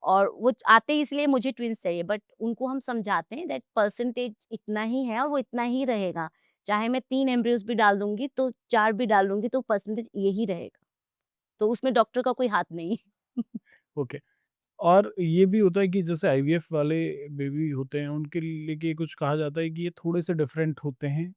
और वो आते ही इसलिए मुझे ट्विंस चाहिए, बट उनको हम समझाते हैं दैट परसेंटेज इतना ही है और वो इतना ही रहेगा। चाहे मैं 3 एम्ब्रियोज भी डाल दूँगी, तो 4 भी डाल दूँगी, तो परसेंटेज यही रहेगा। तो उसमें डॉक्टर का कोई हाथ नहीं। ओके। और ये भी होता है कि जैसे आईवीएफ वाले बेबी होते हैं, उनके लिए कुछ कहा जाता है कि ये थोड़े से डिफरेंट होते हैं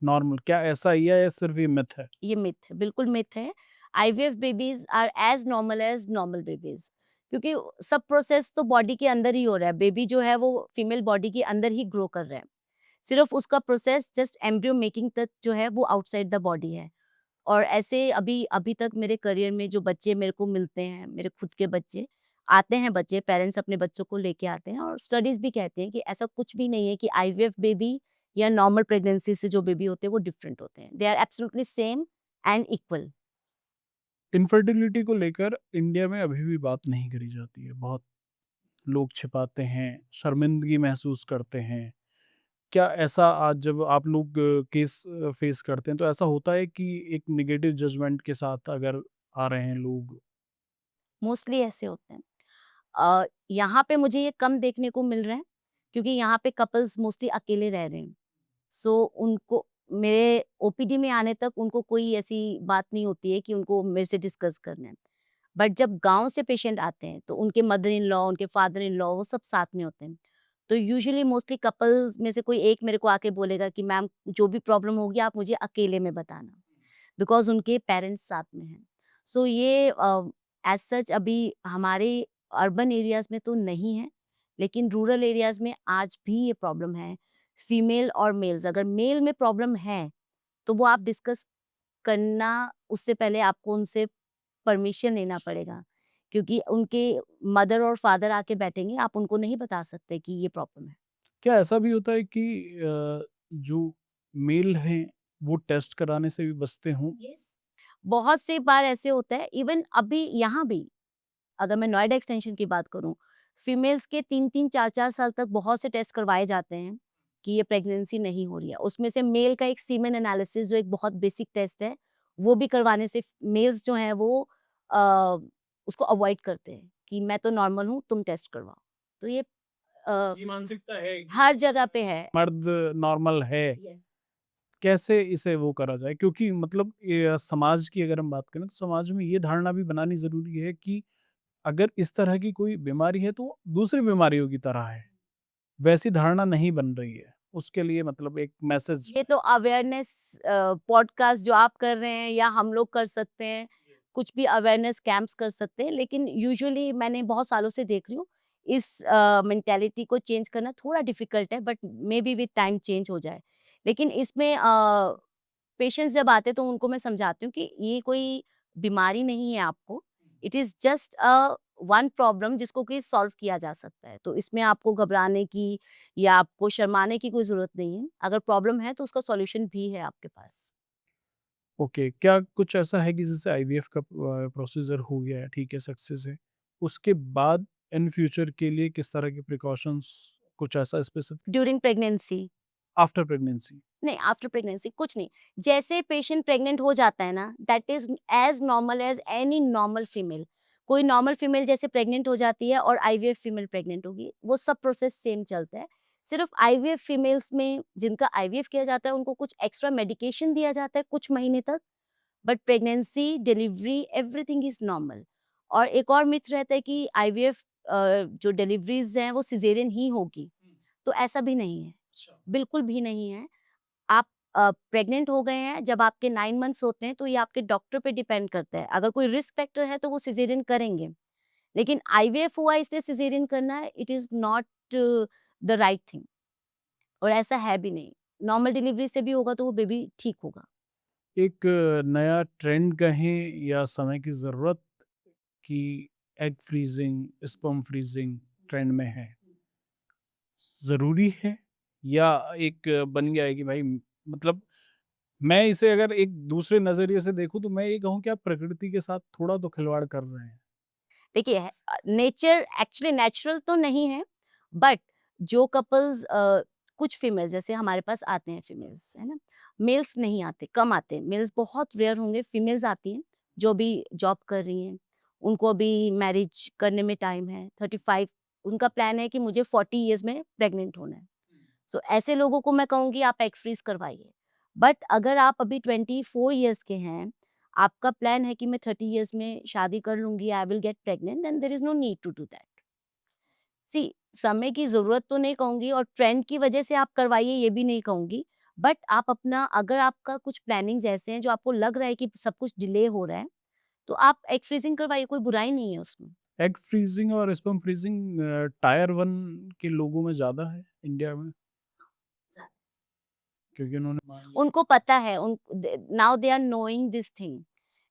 नॉर्मल, क्या ऐसा ही है या सिर्फ ये मिथ है? ये मिथ है, बिल्कुल मिथ है। IVF babies are as normal babies, क्योंकि सब प्रोसेस तो बॉडी के अंदर ही हो रहा है। बेबी जो है वो फीमेल बॉडी के अंदर ही ग्रो कर रहा है। सिर्फ उसका प्रोसेस जस्ट एम्ब्रियो मेकिंग तक जो है वो आउटसाइड द बॉडी है। और ऐसे अभी अभी तक मेरे करियर में जो बच्चे मेरे को मिलते हैं, मेरे खुद के बच्चे, आते हैं बच्चे, पेरेंट्स अपने बच्चों को लेके आते हैं, और स्टडीज़ भी कहती हैं कि ऐसा कुछ भी नहीं है कि आईवीएफ बेबी या नॉर्मल प्रेगनेंसी से जो बेबी होते हैं वो डिफरेंट होते हैं। They are absolutely same and equal. Infertility को लेकर इंडिया में अभी भी बात नहीं करी जाती है, बहुत लोग छिपाते हैं, शर्मिंदगी महसूस करते हैं। क्या ऐसा आज जब आप लोग केस फेस करते हैं, तो ऐसा होता है कि एक नेगेटिव जजमेंट के साथ अगर आ रहे हैं लोग? मोस्टली ऐसे होते हैं। यहाँ पे मुझे ये कम देखने को मिल रहा है, क्योंकि यहाँ पे कपल्स मोस्टली अकेले रह रहे हैं। सो उनको मेरे ओपीडी में आने तक उनको कोई ऐसी बात नहीं होती है कि उनको मेरे से डिस्कस करना है। बट जब गाँव से पेशेंट आते हैं, तो उनके मदर इन लॉ, उनके फादर इन लॉ, वो सब साथ में होते हैं। तो यूजुअली मोस्टली कपल्स में से कोई एक मेरे को आके बोलेगा कि मैम जो भी प्रॉब्लम होगी आप मुझे अकेले में बताना, बिकॉज़ उनके पेरेंट्स साथ में हैं। सो ये एज़ सच अभी हमारे अर्बन एरियाज़ में तो नहीं है, लेकिन रूरल एरियाज़ में आज भी ये प्रॉब्लम है। फीमेल और मेल्स, अगर मेल में प्रॉब्लम है, तो वो आप डिस्कस करना, उससे पहले आपको उनसे परमिशन लेना पड़ेगा, क्योंकि उनके मदर और फादर आके बैठेंगे, आप उनको नहीं बता सकते कि ये प्रॉब्लम है। क्या ऐसा भी होता है कि जो मेल हैं वो टेस्ट कराने से भी बचते हों? यस। बहुत सी बार ऐसे होता है, इवन अभी यहाँ भी, अगर मैं नोएडा एक्सटेंशन की बात करूँ, फीमेल्स के 3-3 4-4 साल तक बहुत से टेस्ट करवाए जाते हैं कि ये प्रेगनेंसी नहीं हो रही है। उसमें से मेल का एक सीमेन एनालिसिस जो एक बहुत बेसिक टेस्ट है, वो भी करवाने से मेल्स जो हैं वो अ, उसको अवॉइड करते हैं कि मैं तो नॉर्मल हूँ, तुम टेस्ट करवाओ। तो ये ये मानसिकता है कि हर जगह पे है। मर्द नॉर्मल है, यस। कैसे इसे वो करा जाए? क्योंकि मतलब ये समाज की अगर हम बात करें तो समाज में ये धारणा भी बनानी ज़रूरी है कि अगर इस तरह की कोई बीमारी है तो दूसरी बीमारियों की तरह है। वैसी धारणा नहीं बन रही है। उसके लिए मतलब एक मैसेज। ये तो अवेयरनेस पॉडकास्ट जो आप कर रहे हैं या हम लोग कर सकते हैं, कुछ भी अवेयरनेस कैंप्स कर सकते हैं, लेकिन यूजुअली मैंने बहुत सालों से देख रही हूँ, इस मेंटालिटी को चेंज करना थोड़ा डिफिकल्ट है, but may be with time change हो जाए। लेकिन इसमें पेशेंट्स जब आते हैं तो उनको मैं समझाती हूँ कि ये कोई बीमारी नहीं है आपको, it is just one problem जिसको कि सॉल्व किया जा सकता है। तो इसमें आपको घबराने की या आपको शर्माने की कोई ज़रूरत नहीं है। अगर प्रॉब्लम है तो उसका सॉल्यूशन भी है आपके पास। ओके, क्या कुछ ऐसा है कि जैसे आईवीएफ का प्रोसीजर हो गया है, ठीक है, सक्सेस है। उसके बाद इन फ्यूचर के लिए किस तरह के प्रिकॉशंस, कुछ ऐसा specific during pregnancy after pregnancy? नहीं, आफ्टर प्रेगनेंसी कुछ नहीं। जैसे पेशेंट प्रेग्नेंट हो जाता है ना, that is as normal as any normal female. कोई नॉर्मल फीमेल जैसे प्रेग्नेंट हो जाती है और आईवीएफ फीमेल प्रेग्नेंट होगी, वो सब प्रोसेस सेम चलता है। सिर्फ़ आईवीएफ फीमेल्स में जिनका आईवीएफ किया जाता है, उनको कुछ एक्स्ट्रा मेडिकेशन दिया जाता है कुछ महीने तक, but pregnancy, delivery everything is normal. और एक और मिथ रहता है कि आईवीएफ जो डिलीवरीज़ हैं वो सिज़ेरियन ही होगी, तो ऐसा भी नहीं है, अच्छा। बिल्कुल भी नहीं है। आप प्रेग्नेंट हो गए हैं, जब आपके 9 मंथ्स होते हैं, तो ये आपके डॉक्टर पे डिपेंड करता है। अगर कोई रिस्क फैक्टर है, तो वो सिज़ेरियन करेंगे। लेकिन आईवीएफ हुआ इसलिए सिज़ेरियन करना है, it is not the right thing, और ऐसा है भी नहीं। नॉर्मल डिलीवरी से भी होगा, तो वो बेबी ठीक होगा। एक नया ट्रेंड कहें या समय की ज़रूरत कि egg freezing, sperm freezing trend में है, ज़रूरी है या एक बन गया है कि भाई मतलब मैं इसे अगर एक दूसरे नज़रिए से देखूँ तो मैं ये कहूँ कि आप प्रकृति के साथ थोड़ा तो खिलवाड़ कर रहे हैं। देखिए नेचर एक्चुअली नेचुरल तो नहीं है, बट जो कपल्स कुछ फीमेल्स जैसे हमारे पास आते हैं फीमेल्स, है ना? मेल्स नहीं आते, कम आते हैं। मेल्स बहुत रेयर होंगे, फीमेल्स आती हैं, जो अभी जॉब कर रही हैं। उनको अभी मैरिज करने में टाइम है, 35, उनका प्लान है कि मुझे 40 इयर्स में प्रेग्नेंट होना है। सो ऐसे लोगों को मैं कहूँगी आप एग फ्रीज़ करवाइए। बट अगर आप अभी 24 इयर्स के हैं, आपका प्लान है कि मैं 30 इयर्स में शादी कर लूँगी, I will get pregnant, then there is no need to do that. See समय की ज़रूरत तो नहीं कहूँगी और ट्रेंड की वजह से आप करवाइए ये भी नहीं कहूँगी। बट आप अपना, अगर आपका कुछ प्लानिंग्स ऐसे हैं जो आपको लग रहा है कि सब कुछ डिले हो रहा है, तो आप एग फ्रीज़िंग करवाइए, कोई बुराई नहीं है उसमें। एग फ्रीजिंग और स्पर्म फ्रीजिंग टायर 1 के लोगों में ज़्यादा है इंडिया में, क्योंकि उन्होंने मान लिया। उनको पता है, उन now they are knowing this thing.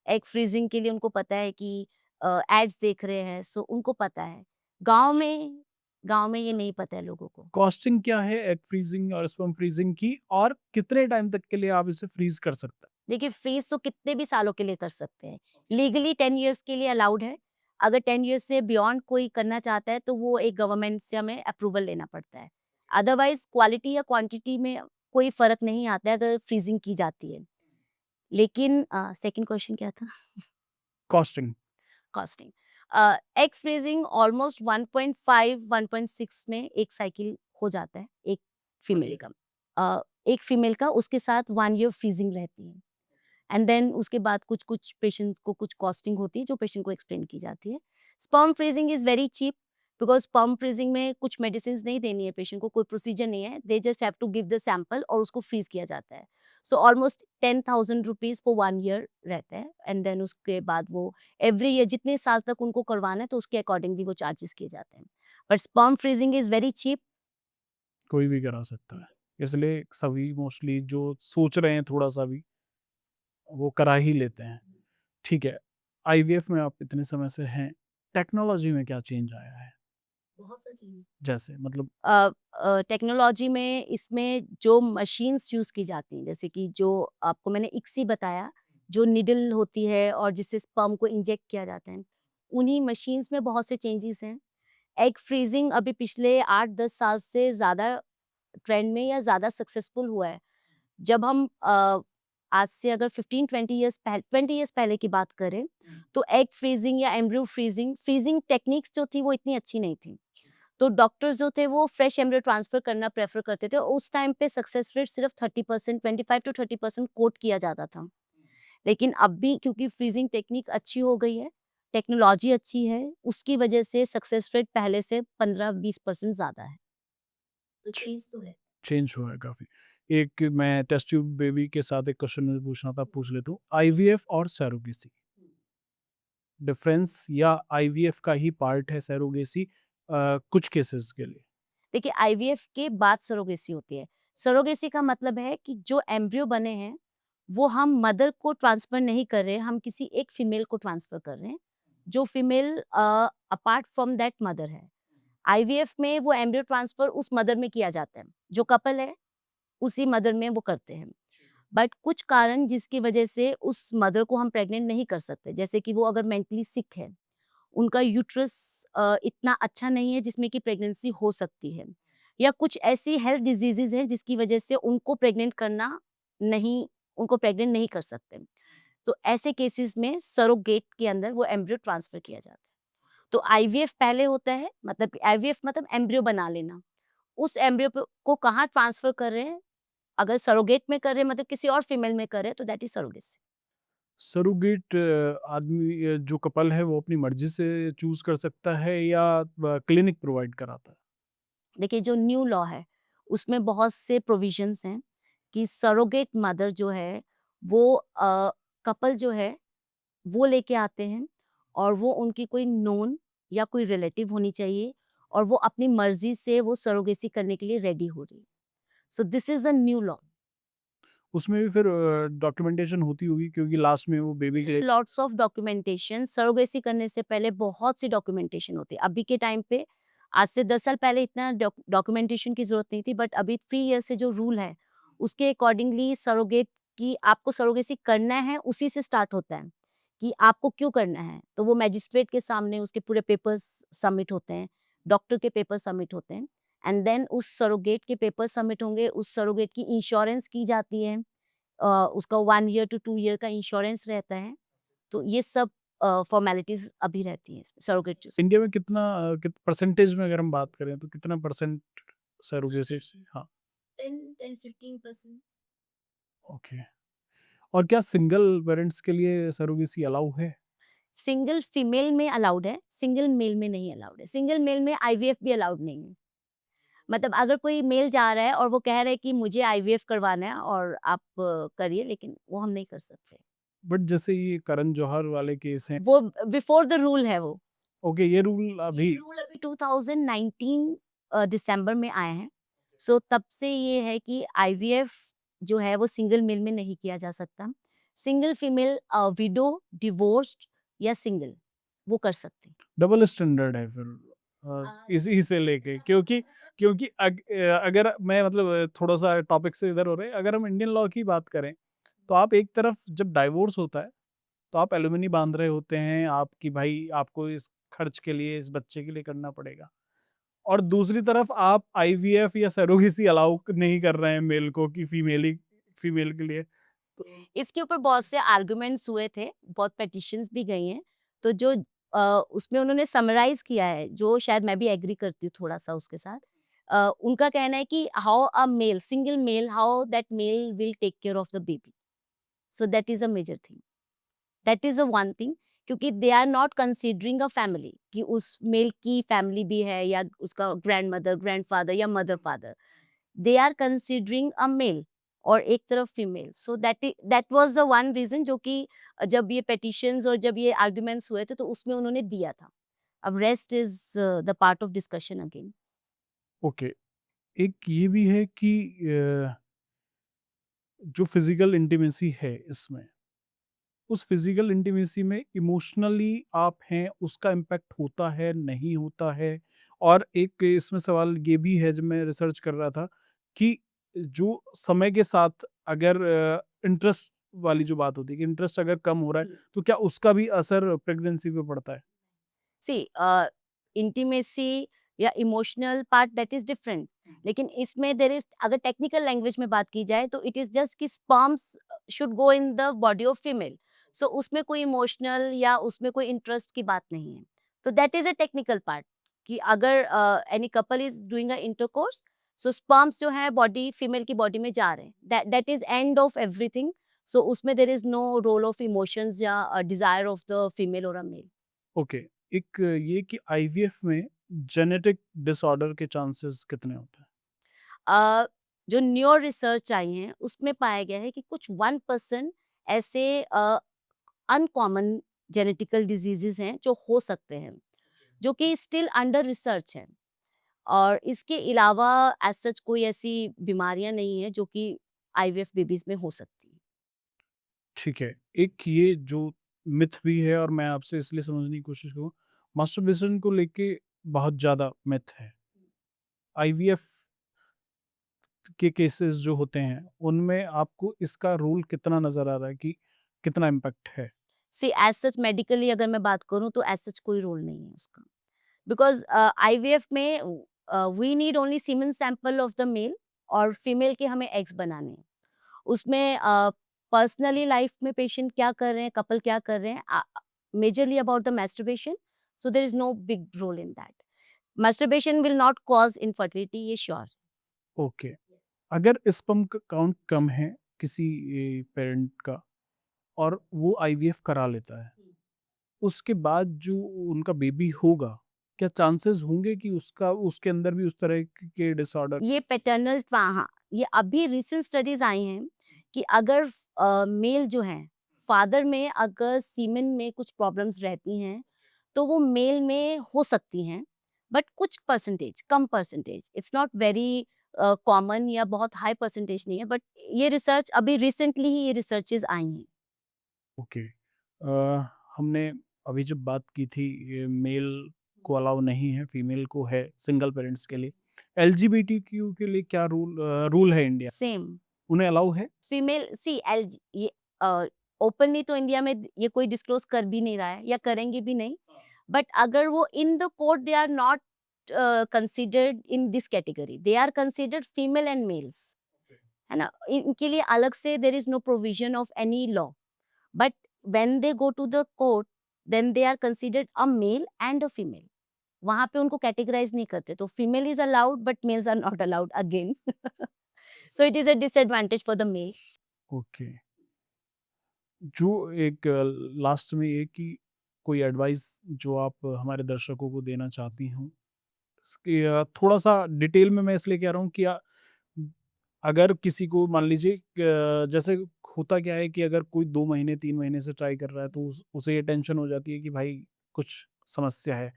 Egg freezing के लिए उनको पता है कि एड्स देख रहे हैं, सो उनको पता है। गाँव में ये नहीं पता है लोगों को। कॉस्टिंग क्या है एग फ्रीजिंग और स्पर्म फ्रीजिंग की, और कितने टाइम तक के लिए आप इसे फ्रीज कर सकते हैं? देखिए फ्रीज तो कितने भी सालों के लिए कर सकते हैं। लीगली 10 इयर्स के लिए अलाउड है। अगर 10 इयर्स से बियॉन्ड कोई करना चाहता है तो वो एक गवर्नमेंट से हमें अप्रूवल लेना पड़ता है। अदरवाइज़ क्वालिटी या क्वांटिटी में कोई फ़र्क नहीं आता है अगर फ्रीजिंग की जाती है। लेकिन सेकंड क्वेश्चन क्या था? Costing. Costing. Egg freezing almost 1.5 1.6 में एक साइकिल हो जाता है एक फीमेल का। एक फीमेल का उसके साथ 1 ईयर फ्रीजिंग रहती है। एंड देन उसके बाद कुछ-कुछ पेशेंट्स को कुछ कॉस्टिंग होती है जो पेशेंट को एक्सप्लेन की जाती है। Sperm freezing is very cheap, because sperm freezing में कुछ मेडिसिन नहीं देनी है पेशेंट को, कोई प्रोसीजर नहीं है, they just have to give the sample और उसको फ्रीज किया जाता है। So almost 10,000 rupees for 1 year रहता है, एंड देन उसके बाद वो एवरी ईयर जितने साल तक उनको करवाना है तो उसके अकॉर्डिंगली वो चार्जेस किए जाते हैं। But sperm freezing is very cheap. कोई भी करा सकता है, इसलिए सभी मोस्टली जो सोच रहे हैं थोड़ा सा भी वो करा ही लेते हैं। ठीक है, आईवीएफ में आप इतने समय से हैं, टेक्नोलॉजी में क्या चेंज आया है? बहुत सा चीज जैसे मतलब टेक्नोलॉजी में इसमें जो मशीन्स यूज़ की जाती हैं, जैसे कि जो आपको मैंने इक्सी बताया, जो निडल होती है और जिससे स्पर्म को इंजेक्ट किया जाता है, उन्हीं मशीन्स में बहुत से चेंजेस हैं। एग फ्रीजिंग अभी पिछले 8-10 साल से ज़्यादा ट्रेंड में या ज़्यादा सक्सेसफुल हुआ है। जब हम आज से अगर 15-20 ईयर्स पहले की बात करें, तो एग फ्रीजिंग या एम्ब्रियो फ्रीजिंग टेक्निक्स जो थी वो इतनी अच्छी नहीं थी। तो डॉक्टर्स जो थे वो फ्रेश एम्ब्रियो ट्रांसफर करना प्रेफर करते थे। उस टाइम पे सक्सेस रेट सिर्फ 30%, 25 to 30% कोट किया जाता था। लेकिन अब भी क्योंकि फ्रीजिंग टेक्निक अच्छी हो गई है, टेक्नोलॉजी अच्छी है, उसकी वजह से सक्सेस रेट पहले से 15-20% ज़्यादा है। तो चीज़ तो है। चेंज हुआ है काफ़ी। एक मैं टेस्ट ट्यूब बेबी के साथ एक क्वेश्चन मुझे पूछना था, पूछ लेता हूँ। आईवीएफ और सैरोगेसी, डिफरेंस या आईवीएफ का ही पार्ट है सैरोगेसी कुछ केसेस के लिए? देखिए, आईवीएफ के बाद सरोगेसी होती है। सरोगेसी का मतलब है कि जो एम्ब्रियो बने हैं, वो हम मदर को ट्रांसफर नहीं कर रहे, हम किसी एक फीमेल को ट्रांसफर कर रहे हैं, जो female apart from that mother है। आईवीएफ में वो एम्ब्रियो ट्रांसफर उस मदर में किया जाता है, जो कपल है, उसी मदर में वो करते हैं। बट कुछ कारण जिसकी वजह से उस मदर को हम प्रेग्नेंट नहीं कर सकते, जैसे कि वो अगर मेंटली सिक है, उनका यूट्रस इतना अच्छा नहीं है जिसमें कि प्रेगनेंसी हो सकती है, या कुछ ऐसी हेल्थ डिजीजेज हैं जिसकी वजह से उनको प्रेग्नेंट नहीं कर सकते। तो ऐसे केसेस में सरोगेट के अंदर वो एम्ब्रियो ट्रांसफर किया जाता है। तो आईवीएफ पहले होता है, मतलब आईवीएफ मतलब एम्ब्रियो बना लेना। उस एम्ब्रियो को कहाँ ट्रांसफर कर रहे हैं, अगर सरोगेट में कर रहे हैं, मतलब किसी और फीमेल में कर रहे हैं, तो दैट इज सरोगेसी। सरोगेट आदमी जो कपल है वो अपनी मर्ज़ी से चूज़ कर सकता है या क्लिनिक प्रोवाइड कराता है? देखिए, जो न्यू लॉ है उसमें बहुत से प्रोविजंस हैं कि सरोगेट मदर जो है वो कपल जो है वो लेके आते हैं, और वो उनकी कोई नोन या कोई रिलेटिव होनी चाहिए, और वो अपनी मर्जी से वो सरोगेसी करने के लिए रेडी हो रही है। So this is a new law. उसमें भी फिर डॉक्यूमेंटेशन होती होगी क्योंकि लास्ट में वो बेबी के लिए लॉट्स ऑफ डॉक्यूमेंटेशन, सरोगेसी करने से पहले बहुत सी डॉक्यूमेंटेशन होती है। अभी के टाइम पे, आज से 10 साल पहले इतना डॉक्यूमेंटेशन की ज़रूरत नहीं थी, बट अभी 3 ईयर से जो रूल है, उसके अकॉर्डिंगली सरोगेट की आपको सरोगेसी करना है, उसी से स्टार्ट होता है कि आपको क्यों करना है। तो वो मैजिस्ट्रेट के सामने उसके पूरे पेपर्स सबमिट होते हैं, डॉक्टर के पेपर सबमिट होते हैं, एंड देन उस सरोगेट के पेपर सबमिट होंगे, उस सरोगेट की इंश्योरेंस की जाती है। उसका 1 ईयर टू 2 ईयर का इंश्योरेंस रहता है। तो ये सब फॉर्मेलिटीज़ अभी रहती हैं इसमें सरोगेट इंडिया में कितना परसेंटेज में अगर हम बात करें तो कितना परसेंट सरोगेसी? हाँ, 10-15%। ओके। और क्या सिंगल पेरेंट्स के लिए सरोगेसी अलाउ है? सिंगल फीमेल में अलाउड है, सिंगल मेल में नहीं अलाउड है। सिंगल मेल में आईवीएफ भी अलाउड नहीं है। मतलब अगर कोई मेल जा रहा है और वो कह रहा है कि मुझे आईवीएफ करवाना है और आप करिए, लेकिन वो हम नहीं कर सकते। बट जैसे ये करण जौहर वाले केस हैं, वो बिफोर द रूल है वो। ओके, ये रूल ये अभी रूल अभी 2019 दिसंबर में आए हैं। सो तब से ये है कि आईवीएफ जो है वो सिंगल मेल में नहीं किया जा सकता। सिंगल फीमेल विडो, डिवोर्स्ड या सिंगल वो कर सकती। डबल स्टैंडर्ड है फिर इसी से लेके क्योंकि क्योंकि अगर मैं मतलब थोड़ा सा टॉपिक से इधर हो रहे हैं, अगर हम इंडियन लॉ की बात करें तो आप एक तरफ जब डाइवोर्स होता है तो आप एलुमनी बांध रहे होते हैं आपकी भाई आपको इस खर्च के लिए इस बच्चे के लिए करना पड़ेगा, और दूसरी तरफ आप आईवीएफ या सरोगेसी अलाउ नहीं कर रहे हैं मेल को कि फीमेल के लिए तो इसके ऊपर बहुत से आर्गुमेंट्स हुए थे, बहुत पिटिशंस भी गई हैं। तो जो उसमें उन्होंने समराइज़ किया है, जो शायद मैं भी एग्री करती हूँ थोड़ा-सा उसके साथ। उनका कहना है कि how a male, single male, how that male will take care of the baby. So that is a major thing. That is a one thing क्योंकि they are not considering a family कि उस male की family भी है या उसका grandmother, grandfather या mother father, they are considering a male और एक तरफ female. So that was the one reason जो कि जब ये पेटिशंस और जब ये आर्ग्यूमेंट्स हुए थे तो उसमें उन्होंने दिया था। अब rest is the part of discussion again. Okay, एक ये भी है कि जो फिजिकल इंटीमेसी है इसमें, उस फिजिकल इंटीमेसी में इमोशनली आप हैं, उसका इम्पैक्ट होता है, नहीं होता है? और एक इसमें सवाल ये भी है, जब मैं रिसर्च कर रहा था, कि जो समय के साथ अगर इंटरेस्ट वाली जो बात होती है कि इंटरेस्ट अगर कम हो रहा है, तो क्या उसका भी असर प्रेगनेंसी पे पड़ता है? सी इंटीमेसी या emotional part that is different, लेकिन इसमें देर इज, अगर टेक्निकल लैंग्वेज में बात की जाए तो इट इज जस्ट कि sperms should go in the body of female. So उसमें कोई इमोशनल या उसमें कोई इंटरेस्ट की बात नहीं है। तो that is a technical part कि अगर any couple is doing a intercourse, so sperms जो है बॉडी फीमेल की बॉडी में जा रहे हैं, that is end of everything. So उसमें there is no role of emotions या डिजायर ऑफ द फीमेल और अ मेल। ओके, एक ये कि आईवीएफ में जेनेटिक डिसऑर्डर के चांसेस कितने होते हैं? जो न्यू रिसर्च आई हैं उसमें पाया गया है कि कुछ 1% ऐसे अनकॉमन जेनेटिकल डिजीजेस हैं जो हो सकते हैं, जो कि स्टिल अंडर रिसर्च है। और इसके अलावा एज सच कोई ऐसी बीमारियां नहीं है जो कि आईवीएफ बेबीज में हो सकती है। ठीक है। एक ये जो मिथ भी है, और मैं आपसे इसलिए समझने की कोशिश करूँ, मास्टरबेशन को लेके बहुत ज़्यादा मिथ है। आईवीएफ के केसेस जो होते हैं, उनमें आपको इसका रोल कितना नज़र आ रहा है कि कितना इम्पैक्ट है? सी एज सच मेडिकली अगर मैं बात करूं तो एज सच कोई रोल नहीं है उसका, बिकॉज आईवीएफ में we need only semen sample of the male, और फीमेल के हमें एग्स बनाने हैं। उसमें पर्सनली लाइफ में पेशेंट क्या कर रहे हैं, कपल क्या कर रहे हैं, majorly about the masturbation. So there is no big role in that. Masturbation will not cause infertility, ये श्योर। ओके। अगर स्पर्म का काउंट कम है किसी पेरेंट का, और वो आईवीएफ करा लेता है, उसके बाद जो उनका बेबी होगा, क्या चांसेस होंगे कि उसका उसके अंदर भी उस तरह के डिसऑर्डर? ये पैटर्नल, हाँ, ये अभी रिसेंट स्टडीज आई हैं कि अगर मेल जो है, फादर में अगर सीमेन में कुछ प्रॉब्लम्स रहती हैं तो वो मेल में हो सकती हैं, बट कुछ percentage, come percentage, it's not very common या बहुत हाई परसेंटेज नहीं है, बट ये रिसर्च अभी रिसेंटली ही ये रिसर्चेज आई हैं। ओके। हमने अभी जब बात की थी, ये मेल को अलाउ नहीं है, फीमेल को है सिंगल पेरेंट्स के लिए। एलजीबीटीक्यू के लिए क्या रूल है इंडिया? सेम उन्हें अलाउ है? फीमेल, सी एल, ये ओपनली तो इंडिया में ये कोई डिस्क्लोज कर भी नहीं रहा है या करेंगे भी नहीं, बट अगर वो in the court they are not considered in this category, they are considered female and males, है ना, इनके लिए अलग से there is no provision of any law, but when they go to the court then they are considered a male and a female. वहां पे उनको categorize नहीं करते, तो female is allowed but males are not allowed again. So it is a disadvantage for the male. Okay. जो एक last में ये कि कोई एडवाइस जो आप हमारे दर्शकों को देना चाहती हूँ, इसकी थोड़ा-सा डिटेल में मैं इसलिए कह रहा हूँ कि अगर किसी को मान लीजिए जैसे होता क्या है कि अगर कोई 2 महीने 3 महीने से ट्राई कर रहा है, तो उसे ये टेंशन हो जाती है कि भाई कुछ समस्या है।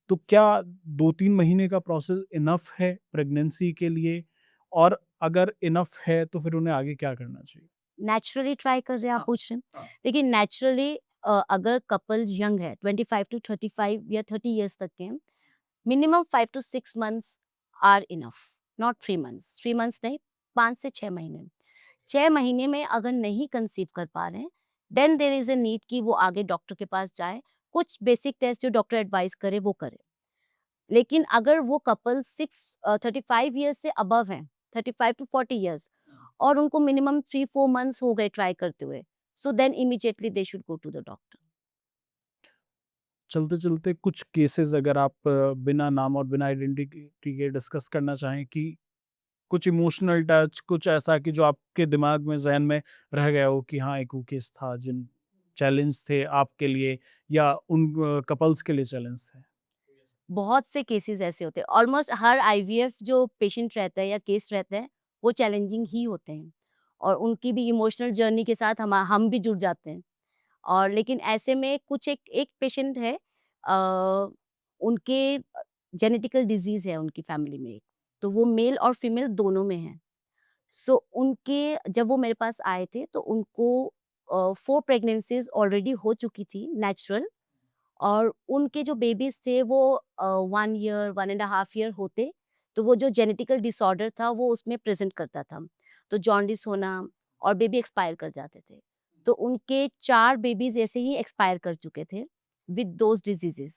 तो क्या 2-3 महीने का प्रोसेस इनफ है प्रेगनेंसी के लिए? और अगर इनफ है तो फिर उन्हें आगे क्या करना चाहिए? नेचुरली ट्राई कर रहे हैं, आप हाँ, पूछ रहे हैं। हाँ। देखिए नेचुरली अगर कपल यंग है 25 टू 35 या 30 इयर्स तक के हैं, minimum 5 to 6 months are enough, not 3 months, 3 months नहीं, 5 से 6 महीने। 6 महीने में अगर नहीं कंसीव कर पा रहे हैं then there is a need कि वो आगे डॉक्टर के पास जाए, कुछ बेसिक टेस्ट जो डॉक्टर एडवाइस करे वो करे। लेकिन अगर वो कपल 35 ईयर्स से अबव हैं, 35 to 40 ईयर्स, और उनको मिनिमम 3-4 months हो गए ट्राई करते हुए, so then immediately they should go to the doctor. चलते-चलते कुछ केसेस अगर आप बिना नाम और बिना आइडेंटिटी के डिस्कस करना चाहें, कि कुछ इमोशनल टच, कुछ ऐसा कि जो आपके दिमाग में, ज़हन में रह गया हो कि हाँ, एक वो केस था जिन चैलेंज थे आपके लिए या उन कपल्स के लिए चैलेंज थे? बहुत से केसेस ऐसे होते हैं, ऑलमोस्ट हर आईवीएफ जो पेशेंट रहता है या केस रहता है वो चैलेंजिंग ही होते हैं, और उनकी भी इमोशनल जर्नी के साथ हम भी जुड़ जाते हैं। और लेकिन ऐसे में कुछ एक एक पेशेंट है, उनके जेनेटिकल डिजीज है उनकी फैमिली में एक, तो वो मेल और फीमेल दोनों में है। सो उनके जब वो मेरे पास आए थे तो उनको 4 प्रेग्नेंसीज़ ऑलरेडी हो चुकी थी नेचुरल, और उनके जो बेबीज़ थे वो 1 year, 1 and a half year होते, तो वो जो जेनेटिकल डिसऑर्डर था वो उसमें प्रेज़ेंट करता था। तो जॉन्डिस होना और बेबी एक्सपायर कर जाते थे। तो उनके 4 बेबीज़ ऐसे ही एक्सपायर कर चुके थे विद दोज़ डिसीज़ेज़।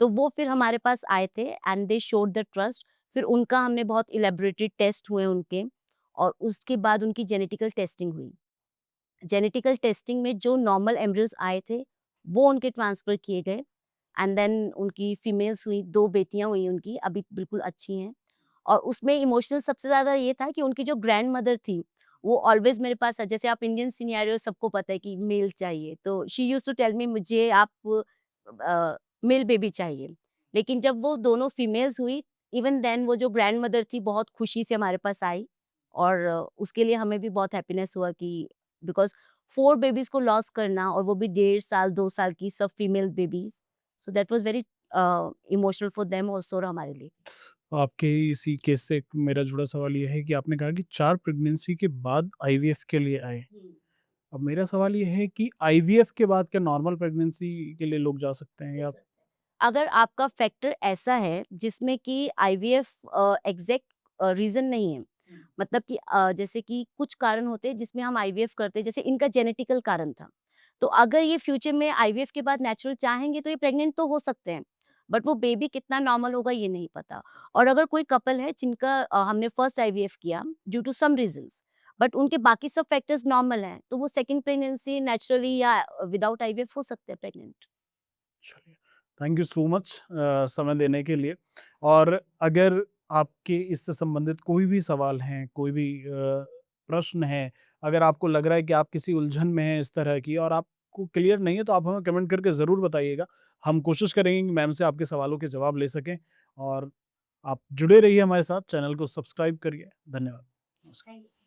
तो वो फिर हमारे पास आए थे and they showed the trust. फिर उनका हमने बहुत इलैबोरेटेड टेस्ट हुए उनके, और उसके बाद उनकी जेनेटिकल टेस्टिंग हुई। जेनेटिकल टेस्टिंग में जो नॉर्मल एम्ब्रियोज़ आए थे, वो उनके ट्रांसफ़र किए गए, एंड देन उनकी फीमेल्स हुई, 2 बेटियाँ हुई उनकी, अभी बिल्कुल अच्छी हैं। और उसमें इमोशनल सबसे ज़्यादा ये था कि उनकी जो ग्रैंडमदर थी, वो ऑलवेज़ मेरे पास, जैसे आप इंडियन सिनेरियो सबको पता है कि मेल चाहिए, तो she used to tell me मुझे आप मेल बेबी चाहिए। लेकिन जब वो दोनों फीमेल्स हुई, इवन देन वो जो ग्रैंडमदर थी बहुत खुशी से हमारे पास आई, और उसके लिए हमें भी बहुत हैप्पीनेस हुआ कि बिकॉज़ 4 बेबीज़ को लॉस करना, और वो भी 1.5 साल, 2 साल की, सब female babies, so that was very emotional for them also और हमारे लिए। आपके इसी केस से मेरा जुड़ा सवाल ये है कि आपने कहा कि 4 प्रेगनेंसी के बाद आईवीएफ के लिए आए। अब मेरा सवाल ये है कि आईवीएफ के बाद क्या नॉर्मल प्रेगनेंसी के लिए लोग जा सकते हैं हो या सकता है। अगर आपका फैक्टर ऐसा है जिसमें कि आईवीएफ एग्ज़ैक्ट रीज़न नहीं है, मतलब कि जैसे कि कुछ कारण होते हैं जिसमें हम आईवीएफ करते हैं, जैसे इनका जेनेटिकल कारण था। तो अगर ये फ्यूचर में आईवीएफ के बाद नेचुरल चाहेंगे तो ये प्रेग्नेंट तो हो सकते हैं, बट वो बेबी कितना नॉर्मल होगा ये नहीं पता। और अगर कोई कपल है जिनका हमने फर्स्ट आईवीएफ किया due to some reasons, but उनके बाकी सब फैक्टर्स नॉर्मल हैं, तो वो सेकंड प्रेगनेंसी नेचुरली या विदाउट आईवीएफ हो सकते हैं प्रेग्नेंट। चलिए, थैंक यू सो मच समय देने के लिए। और अगर आपके इससे संबंधित कोई भी सवाल हैं, कोई भी प्रश्न है, अगर आपको लग रहा है कि आप किसी उलझन में हैं इस तरह की और आपको क्लियर नहीं है, तो आप हमें कमेंट करके ज़रूर बताइएगा। हम कोशिश करेंगे कि मैम से आपके सवालों के जवाब ले सकें और आप जुड़े रहिए हमारे साथ, चैनल को सब्सक्राइब करिए। धन्यवाद। नमस्कार। Thank you.